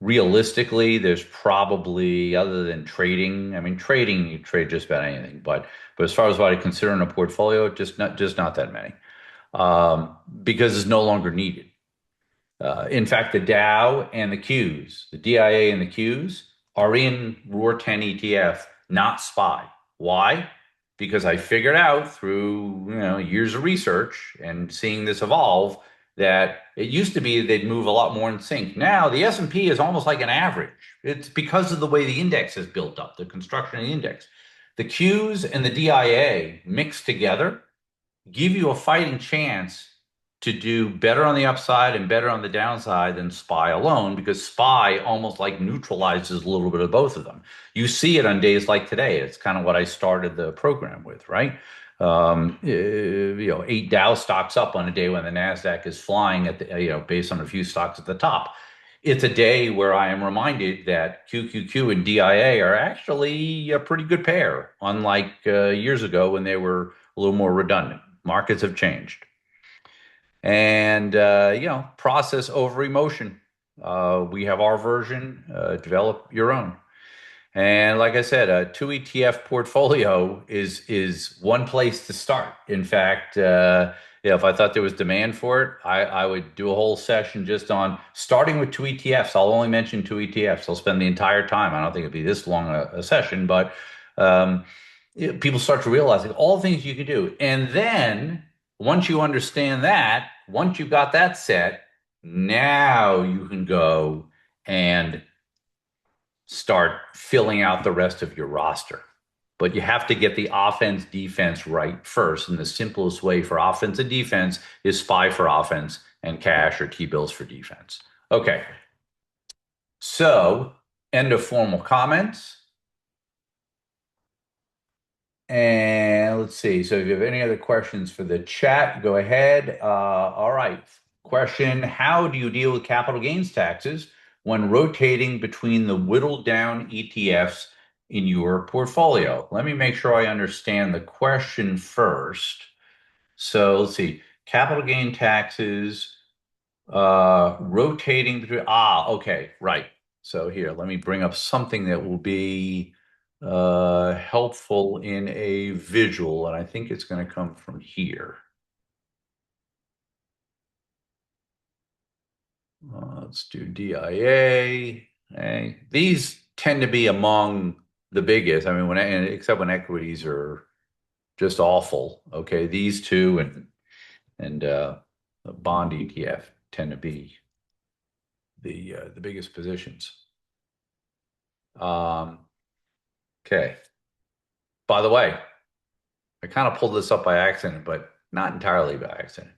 realistically, there's probably, other than trading, I mean, trading, you trade just about anything, but as far as what I consider in a portfolio, just not that many. because it's no longer needed. In fact, the Dow and the Qs, the DIA and the Qs, are in ROAR 10 ETF, not SPY. Why? Because I figured out through years of research and seeing this evolve that it used to be they'd move a lot more in sync. Now the S&P is almost like an average. It's because of the way the index is built up, the construction of the index. The Qs and the DIA mixed together give you a fighting chance to do better on the upside and better on the downside than SPY alone, because SPY almost like neutralizes a little bit of both of them. You see it on days like today. It's kind of what I started the program with, right? 8 Dow stocks up on a day when the Nasdaq is flying at the, based on a few stocks at the top. It's a day where I am reminded that QQQ and DIA are actually a pretty good pair, unlike years ago when they were a little more redundant. Markets have changed. And, process over emotion. We have our version, develop your own. And like I said, a two ETF portfolio is one place to start. In fact, if I thought there was demand for it, I would do a whole session just on starting with two ETFs. I'll only mention two ETFs. I'll spend the entire time. I don't think it'd be this long a session, but um, people start to realize like, all the things you can do. And then once you understand that, once you've got that set, now you can go and start filling out the rest of your roster. But you have to get the offense defense right first. And the simplest way for offense and defense is SPY for offense and cash or T-bills for defense. Okay. So, end of formal comments. And let's see. So if you have any other questions for the chat, go ahead. All right. Question: how do you deal with capital gains taxes when rotating between the whittled down ETFs in your portfolio? Let me make sure I understand the question first. So let's see. Capital gain taxes, rotating between, okay, right. So here, let me bring up something that will be helpful in a visual, and I think it's going to come from here. Let's do DIA. Okay. These tend to be among the biggest. I mean, except when equities are just awful. Okay, these two and the bond ETF tend to be the biggest positions. Okay. By the way, I kind of pulled this up by accident, but not entirely by accident.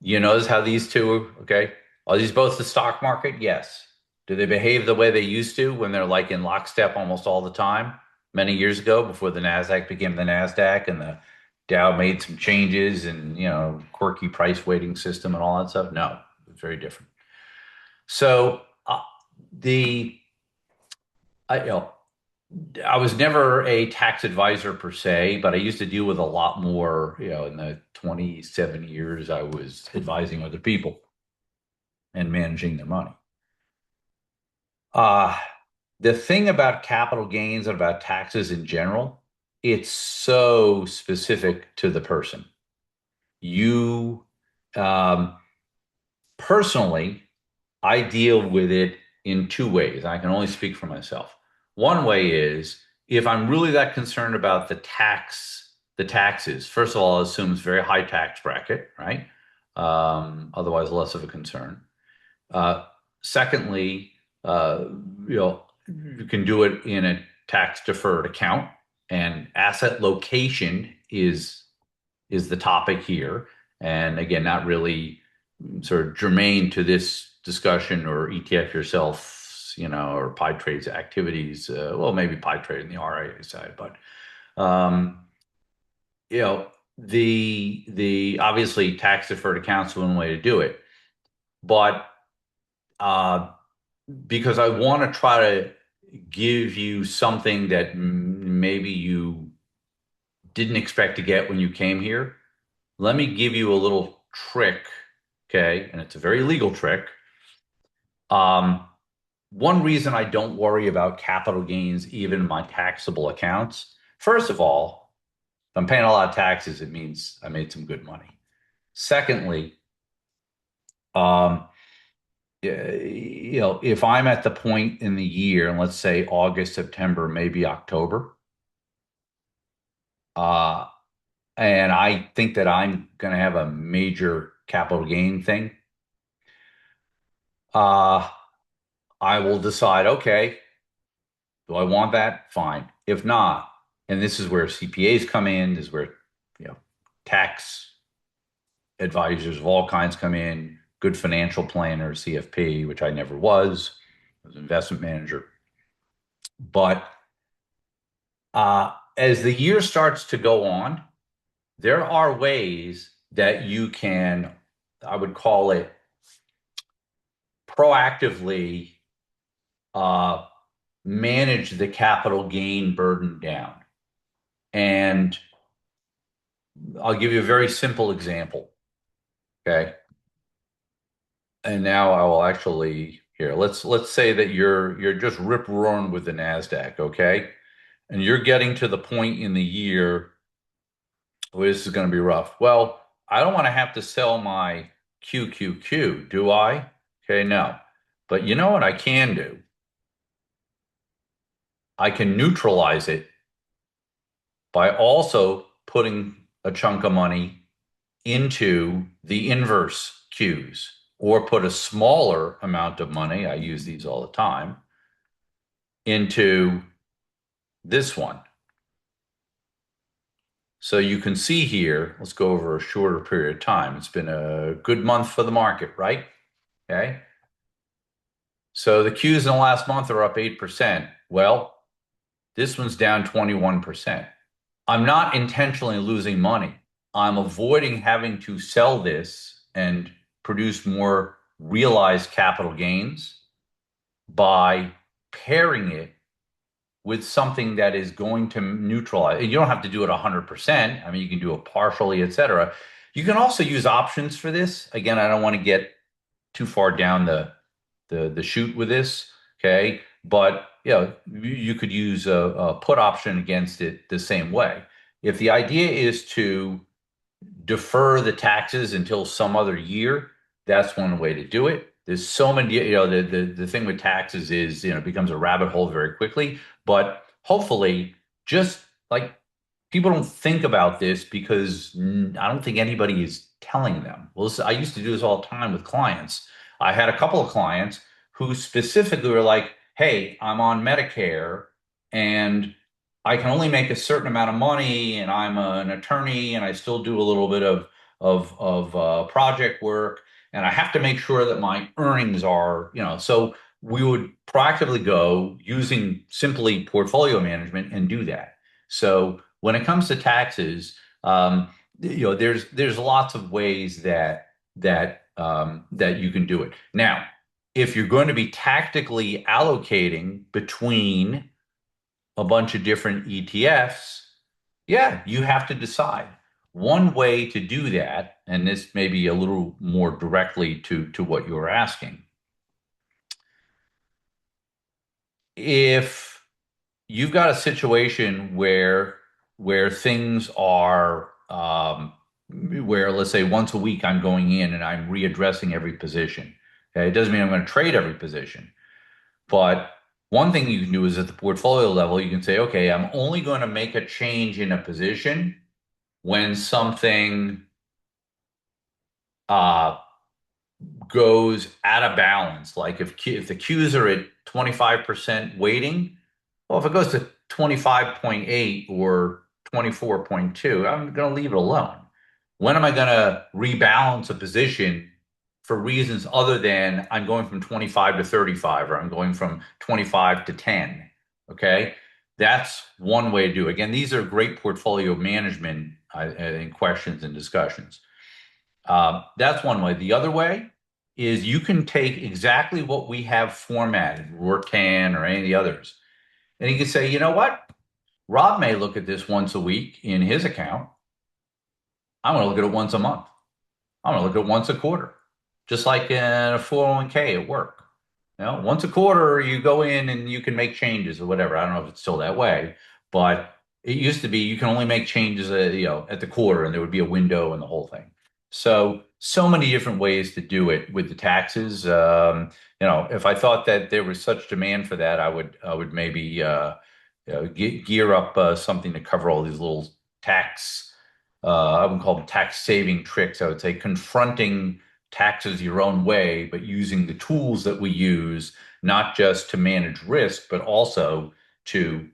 You notice how these two, okay, are these both the stock market? Yes. Do they behave the way they used to when they're like in lockstep almost all the time? Many years ago, before the Nasdaq became the Nasdaq and the Dow made some changes and quirky price weighting system and all that stuff. No, it's very different. So the I, you know, I was never a tax advisor per se, but I used to deal with a lot more, in the 27 years I was advising other people and managing their money. The thing about capital gains and about taxes in general, it's so specific to the person. You, personally, I deal with it in two ways. I can only speak for myself. One way is if I'm really that concerned about the taxes, first of all, it assumes very high tax bracket, right? Otherwise, less of a concern. Secondly, you can do it in a tax deferred account, and asset location is the topic here. And again, not really sort of germane to this discussion or ETF Yourself, or PiTrade's activities. Well, maybe PiTrade in the RIA side, but the obviously tax deferred accounts one way to do it, but because I want to try to give you something that maybe you didn't expect to get when you came here, let me give you a little trick, okay? And it's a very legal trick. One reason I don't worry about capital gains, even in my taxable accounts, first of all, if I'm paying a lot of taxes, it means I made some good money. Secondly, um, if I'm at the point in the year, and let's say August, September, maybe October, uh, and I think that I'm going to have a major capital gain thing, uh, I will decide, okay, do I want that? Fine. If not, and this is where CPAs come in, this is where, tax advisors of all kinds come in, good financial planners, CFP, which I never was, I was an investment manager. But as the year starts to go on, there are ways that you can, I would call it, proactively uh, manage the capital gain burden down. And I'll give you a very simple example. Okay. And now I will actually here. Let's say that you're just rip roaring with the Nasdaq, okay? And you're getting to the point in the year where this is going to be rough. Well, I don't want to have to sell my QQQ, do I? Okay, no. But you know what I can do? I can neutralize it by also putting a chunk of money into the inverse Qs or put a smaller amount of money, I use these all the time, into this one. So you can see here, let's go over a shorter period of time. It's been a good month for the market, right? Okay. So the Qs in the last month are up 8%. Well, this one's down 21%. I'm not intentionally losing money. I'm avoiding having to sell this and produce more realized capital gains by pairing it with something that is going to neutralize. You don't have to do it 100%. I mean, you can do it partially, et cetera. You can also use options for this. Again, I don't want to get too far down the chute with this, okay? But you could use a put option against it the same way. If the idea is to defer the taxes until some other year, that's one way to do it. There's so many, the thing with taxes is, it becomes a rabbit hole very quickly. But hopefully, just like people don't think about this because I don't think anybody is telling them. Well, I used to do this all the time with clients. I had a couple of clients who specifically were like, hey, I'm on Medicare and I can only make a certain amount of money, and I'm an attorney, and I still do a little bit of project work, and I have to make sure that my earnings are, So we would proactively go using simply portfolio management and do that. So when it comes to taxes, there's lots of ways that you can do it. Now, if you're going to be tactically allocating between a bunch of different ETFs, yeah, you have to decide. One way to do that, and this may be a little more directly to what you're asking, if you've got a situation where things are where, let's say, once a week I'm going in and I'm readdressing every position. Okay? It doesn't mean I'm going to trade every position. But one thing you can do is at the portfolio level, you can say, okay, I'm only going to make a change in a position when something uh, goes out of balance. Like if the Qs are at 25% weighting, well, if it goes to 25.8 or 24.2, I'm going to leave it alone. When am I going to rebalance a position for reasons other than I'm going from 25 to 35 or I'm going from 25 to 10? Okay. That's one way to do it. Again, these are great portfolio management questions and discussions. That's one way. The other way is you can take exactly what we have formatted, ROAR10 or any of the others, and you can say, you know what? Rob may look at this once a week in his account. I'm going to look at it once a month. I'm going to look at it once a quarter, just like in a 401k at work. Once a quarter, you go in and you can make changes or whatever. I don't know if it's still that way, but it used to be you can only make changes, at the quarter, and there would be a window and the whole thing. So many different ways to do it with the taxes. If I thought that there was such demand for that, I would maybe gear up something to cover all these little tax. I wouldn't call them tax saving tricks. I would say confronting taxes your own way, but using the tools that we use, not just to manage risk, but also to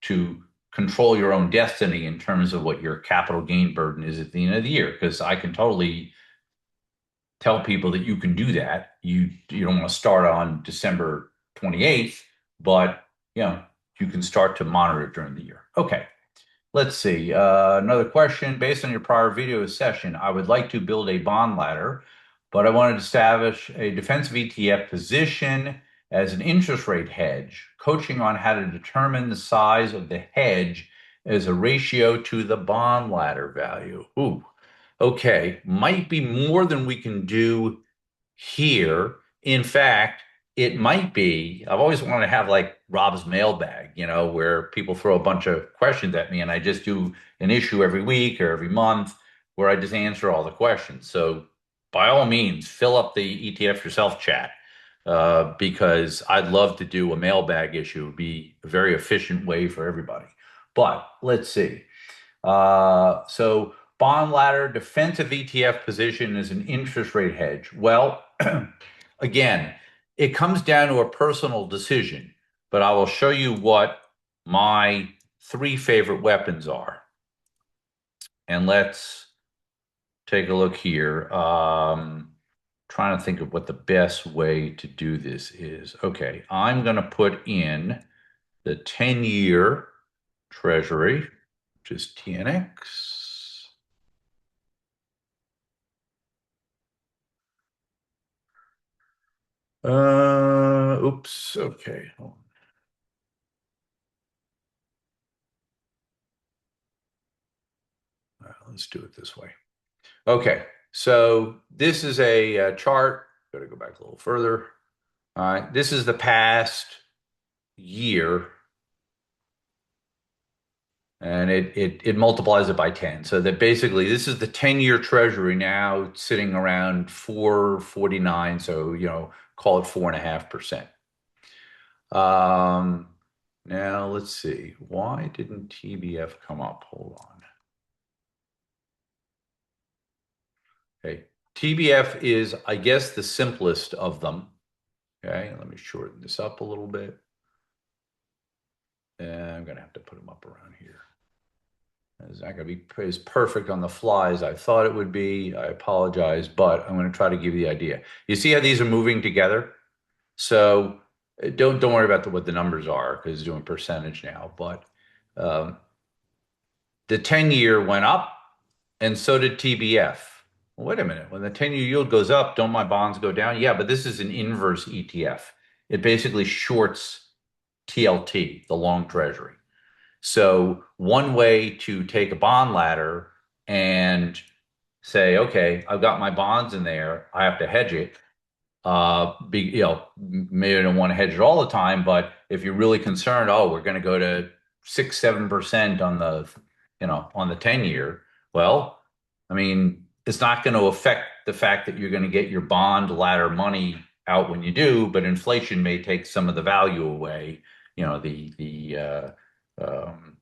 to control your own destiny in terms of what your capital gain burden is at the end of the year. Because I can totally tell people that you can do that. You don't want to start on December 28th, but you can start to monitor it during the year. Okay. Let's see. Another question. Based on your prior video session, I would like to build a bond ladder, but I wanted to establish a defensive ETF position as an interest rate hedge, coaching on how to determine the size of the hedge as a ratio to the bond ladder value. Ooh, okay. Might be more than we can do here. In fact, it might be, I've always wanted to have like Rob's mailbag, where people throw a bunch of questions at me and I just do an issue every week or every month where I just answer all the questions. So by all means, fill up the ETF Yourself chat because I'd love to do a mailbag issue. It would be a very efficient way for everybody. But let's see. So bond ladder, defensive ETF position is an interest rate hedge. Well, again, it comes down to a personal decision, but I will show you what my three favorite weapons are. And let's take a look here. Trying to think of what the best way to do this is. Okay, I'm going to put in the 10-year Treasury, which is TNX. Oops. Okay. Hold on. Let's do it this way. Okay. So this is a chart. Got to go back a little further. All right. This is the past year, and it multiplies it by 10. So that basically this is the 10-year Treasury now sitting around 4.49. So call it 4.5%. Now let's see. Why didn't TBF come up? Hold on. Okay. TBF is, I guess, the simplest of them. Okay. Let me shorten this up a little bit. And I'm going to have to put them up around here. It's not going to be as perfect on the fly as I thought it would be. I apologize, but I'm going to try to give you the idea. You see how these are moving together? So don't worry about what the numbers are because it's doing percentage now. But um, the 10-year went up, and so did TBF. Well, wait a minute. When the 10-year yield goes up, don't my bonds go down? Yeah, but this is an inverse ETF. It basically shorts TLT, the long treasury. So one way to take a bond ladder and say, okay, I've got my bonds in there, I have to hedge it. Maybe I don't want to hedge it all the time, but if you're really concerned, oh, we're going to go to 6, 7% on the 10-year. Well, I mean, it's not going to affect the fact that you're going to get your bond ladder money out when you do, but inflation may take some of the value away. Um,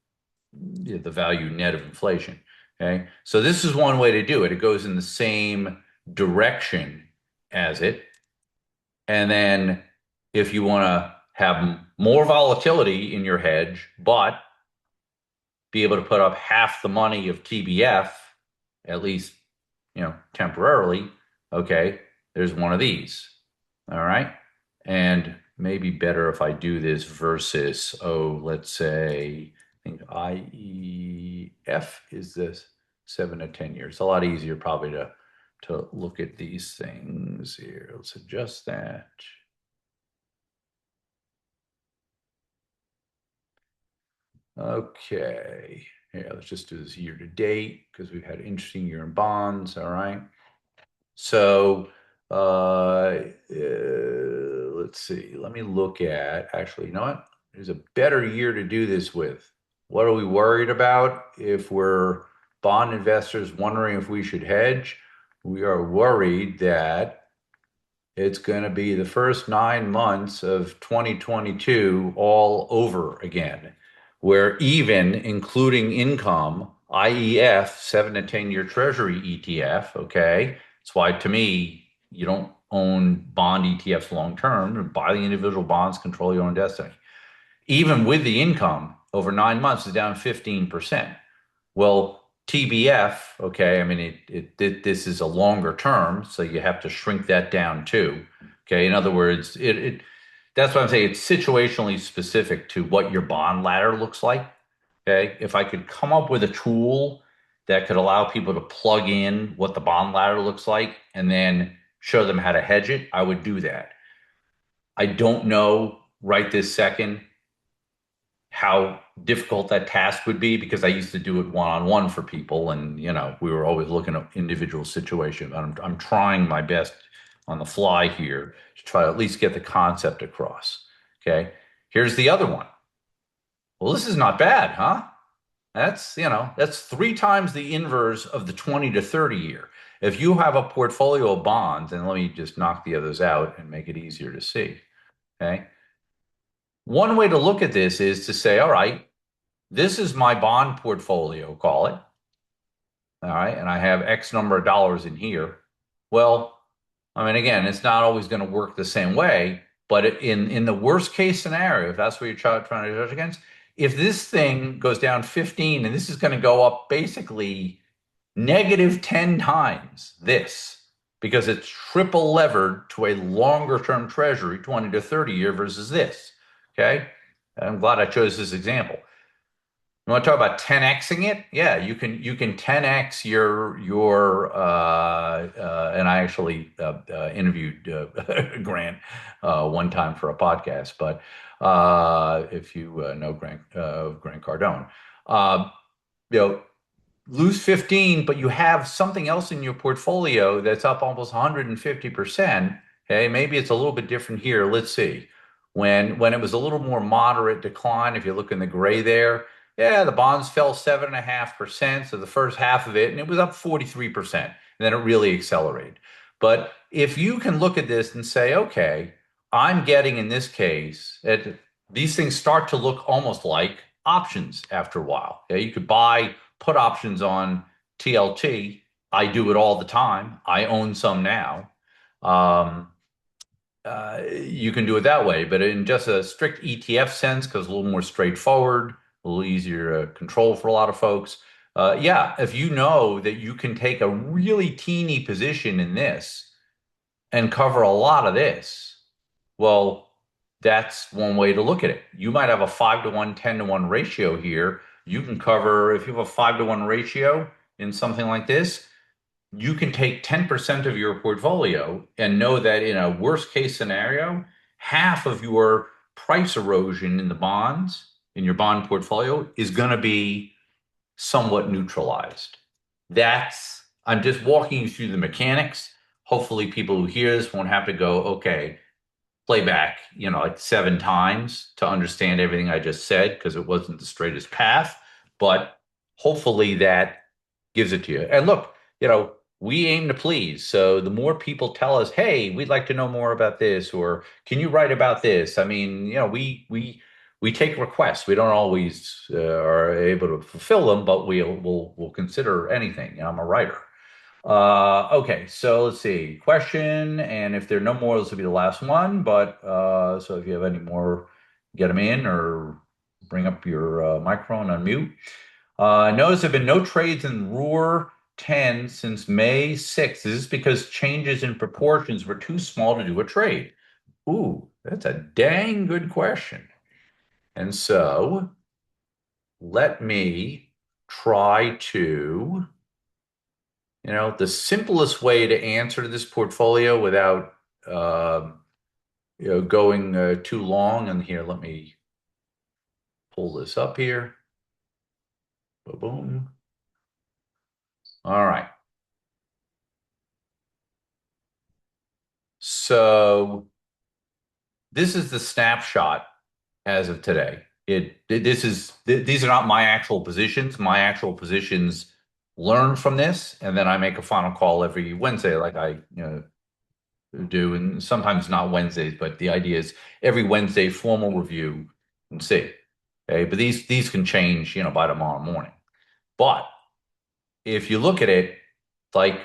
the value net of inflation. Okay, so this is one way to do it. It goes in the same direction as it. And then if you want to have more volatility in your hedge, but be able to put up half the money of TBF, at least, temporarily, okay, there's one of these. All right. And maybe better if I do this versus, let's say, I think IEF is this 7 to 10 years. It's a lot easier probably to look at these things here. Let's adjust that. Okay. Yeah, let's just do this year to date because we've had an interesting year in bonds. All right. So let's see. Let me look at actually, you know what? There's a better year to do this with. What are we worried about if we're bond investors wondering if we should hedge? we are worried that it's going to be the first 9 months of 2022 all over again, where even including income, IEF, 7 to 10 year Treasury ETF, okay? That's why to me, you don't own bond ETFs long term. Buy the individual bonds, control your own destiny. Even with the income, over 9 months is down 15%. Well, TBF, okay, I mean, this is a longer term, so you have to shrink that down too. Okay, in other words, that's what I'm saying. It's situationally specific to what your bond ladder looks like. Okay, if I could come up with a tool that could allow people to plug in what the bond ladder looks like and then show them how to hedge it, I would do that. I don't know right this second how difficult that task would be because I used to do it one-on-one for people, and we were always looking at individual situations. I'm trying my best on the fly here to try to at least get the concept across. Okay, here's the other one. Well, this is not bad, huh? That's 3 times the inverse of the 20 to 30 year. If you have a portfolio of bonds, and let me just knock the others out and make it easier to see. Okay, one way to look at this is to say, all right, this is my bond portfolio, call it. All right. And I have X number of dollars in here. Well, I mean, again, it's not always going to work the same way, but in the worst case scenario, if that's what you're trying to judge against, if this thing goes down 15 and this is going to go up basically negative 10 times this because it's triple levered to a longer term treasury, 20 to 30 year versus this. Okay. I'm glad I chose this example. You want to talk about 10xing it? Yeah, you can 10x and I actually interviewed Grant one time for a podcast, but if you know Grant Cardone, uh, you know lose 15, but you have something else in your portfolio that's up almost 150%. Okay, maybe it's a little bit different here. Let's see. When it was a little more moderate decline, if you look in the gray there, yeah, the bonds fell 7.5%. So the first half of it, and it was up 43%. And then it really accelerated. But if you can look at this and say, okay, I'm getting in this case, these things start to look almost like options after a while. Okay, you could buy put options on TLT. I do it all the time. I own some now. Um, you can do it that way, but in just a strict ETF sense, because a little more straightforward, a little easier to control for a lot of folks. Yeah, if you know that you can take a really teeny position in this and cover a lot of this, well, that's one way to look at it. You might have a 5 to 1, 10 to 1 ratio here. You can cover, if you have a 5 to 1 ratio in something like this, you can take 10% of your portfolio and know that in a worst case scenario, half of your price erosion in the bonds, in your bond portfolio, is going to be somewhat neutralized. I'm just walking you through the mechanics. Hopefully, people who hear this won't have to go, okay, play back, like 7 times to understand everything I just said because it wasn't the straightest path. But hopefully that gives it to you. And look, we aim to please. So the more people tell us, hey, we'd like to know more about this, or can you write about this? I mean, we take requests. We don't always are able to fulfill them, but we'll consider anything. I'm a writer. Okay, so let's see. Question, and if there are no more, this will be the last one. But so if you have any more, get them in or bring up your microphone, unmute. Notice there have been no trades in ROAR 10 since May 6th. Is this because changes in proportions were too small to do a trade? Ooh, that's a dang good question. And so let me try to the simplest way to answer this portfolio without going too long. And here, let me pull this up here. Boom, boom. All right. So this is the snapshot as of today. These are not my actual positions. My actual positions learn from this, and then I make a final call every Wednesday, like I do, and sometimes not Wednesdays, but the idea is every Wednesday formal review and see. Okay, but these can change, by tomorrow morning. But if you look at it, like,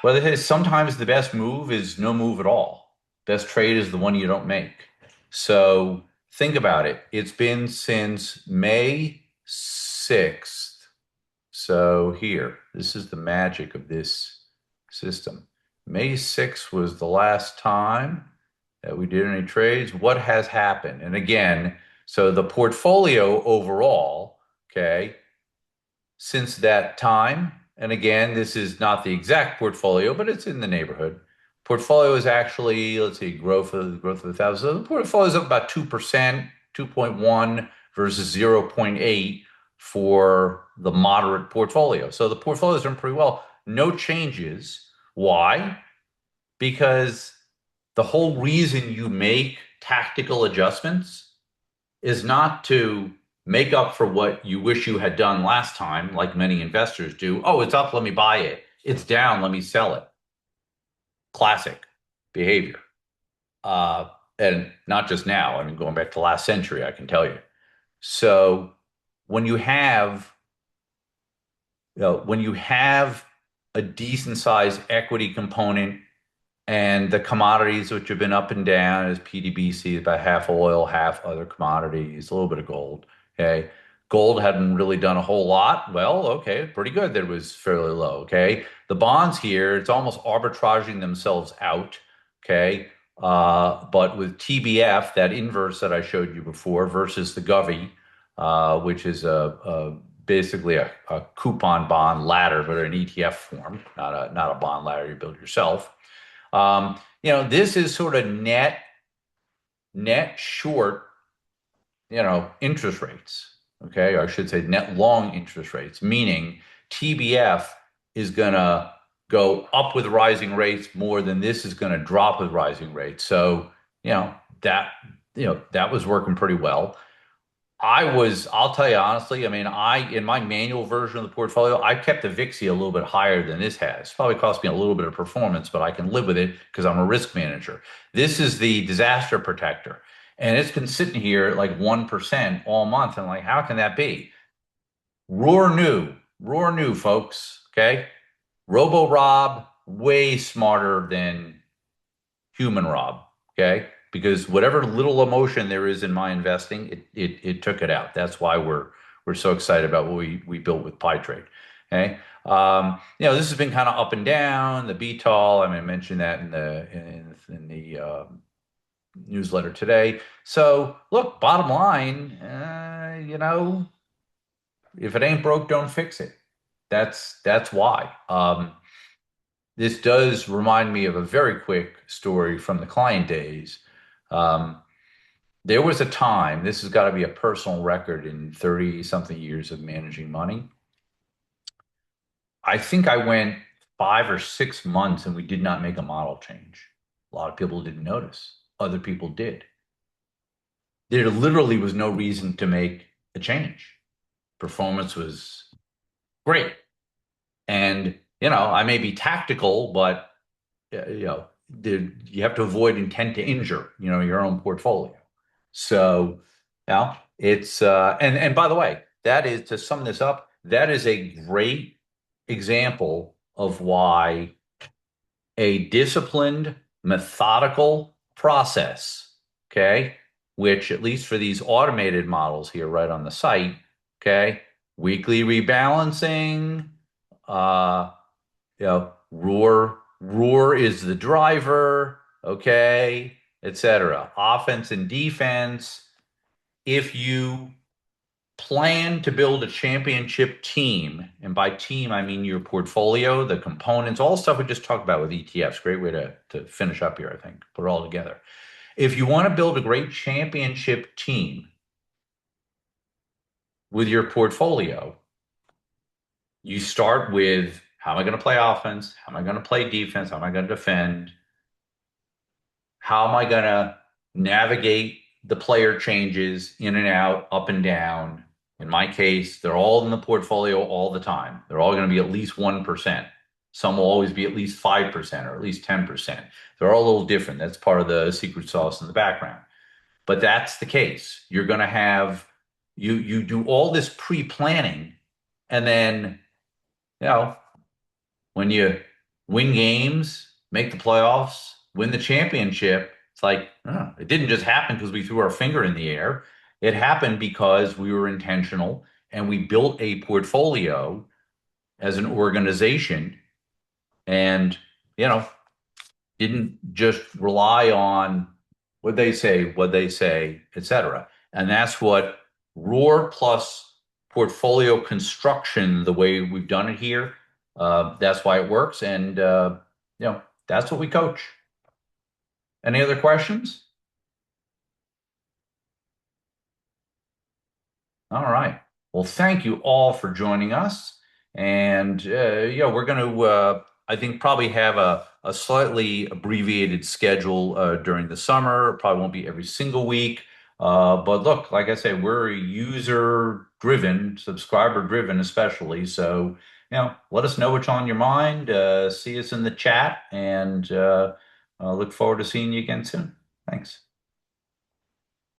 well, it is sometimes the best move is no move at all. Best trade is the one you don't make. So think about it. It's been since May 6th. So here, this is the magic of this system. May 6th was the last time that we did any trades. What has happened? And again, so the portfolio overall, okay, since that time, and again, this is not the exact portfolio, but it's in the neighborhood. Portfolio is actually, let's see, growth of 1,000. So the portfolio is up about 2%, 2.1 versus 0.8 for the moderate portfolio. So the portfolio is doing pretty well. No changes. Why? Because the whole reason you make tactical adjustments is not to make up for what you wish you had done last time, like many investors do. Oh, it's up, let me buy it. It's down, let me sell it. Classic behavior. Uh, and not just now, I mean, going back to last century, I can tell you. So when you have, when you have a decent sized equity component and the commodities which have been up and down as PDBC, about half oil, half other commodities, a little bit of gold. Okay. Gold hadn't really done a whole lot. Well, okay, pretty good that it was fairly low. Okay. The bonds here, it's almost arbitraging themselves out. Okay. But with TBF, that inverse that I showed you before versus the Govy, which is basically a coupon bond ladder, but an ETF form, not a bond ladder you build yourself. This is sort of net short, interest rates. Okay, or I should say net long interest rates, meaning TBF is going to go up with rising rates more than this is going to drop with rising rates. So, you know, that that was working pretty well. I'll tell you honestly, I mean, in my manual version of the portfolio, I kept the VIXI a little bit higher than this has. Probably cost me a little bit of performance, but I can live with it because I'm a risk manager. This is the disaster protector. And it's been sitting here at like 1% all month. And like, how can that be? Roar new, folks. Okay. Robo Rob, way smarter than human Rob. Okay. Because whatever little emotion there is in my investing, it took it out. That's why we're so excited about what we built with PiTrade. Okay. This has been kind of up and down. The BTOL, I mean, I mentioned that in the newsletter today. So look, bottom line, if it ain't broke, don't fix it. That's why. This does remind me of a very quick story from the client days. Um, there was a time, this has got to be a personal record in 30 something years of managing money. I think I went 5 or 6 months and we did not make a model change. A lot of people didn't notice. Other people did. There literally was no reason to make a change. Performance was great. And, I may be tactical, but you have to avoid intent to injure, your own portfolio. So, it's and by the way, that is, to sum this up, that is a great example of why a disciplined, methodical process, okay, which at least for these automated models here right on the site, okay, weekly rebalancing, uh, roar is the driver, okay, etc. Offense and defense. If you plan to build a championship team, and by team I mean your portfolio, the components, all the stuff we just talked about with ETFs. Great way to finish up here, I think. Put it all together. If you want to build a great championship team with your portfolio, you start with, how am I going to play offense? How am I going to play defense? How am I going to defend? How am I going to navigate the player changes in and out, up and down, In my case, they're all in the portfolio all the time. They're all going to be at least 1%. Some will always be at least 5% or at least 10%. They're all a little different. That's part of the secret sauce in the background. But that's the case. You're going to have you do all this pre-planning, and then you know when you win games, make the playoffs, win the championship, it's like, oh, it didn't just happen because we threw our finger in the air. It happened because we were intentional and we built a portfolio as an organization and, you know, didn't just rely on what they say, et cetera. And that's what ROAR plus portfolio construction, the way we've done it here, that's why it works. And, that's what we coach. Any other questions? All right. Well, thank you all for joining us. And we're going to, I think, probably have a slightly abbreviated schedule during the summer. It probably won't be every single week. But look, like I said, we're user driven, subscriber driven, especially. So, let us know what's on your mind. See us in the chat and look forward to seeing you again soon. Thanks.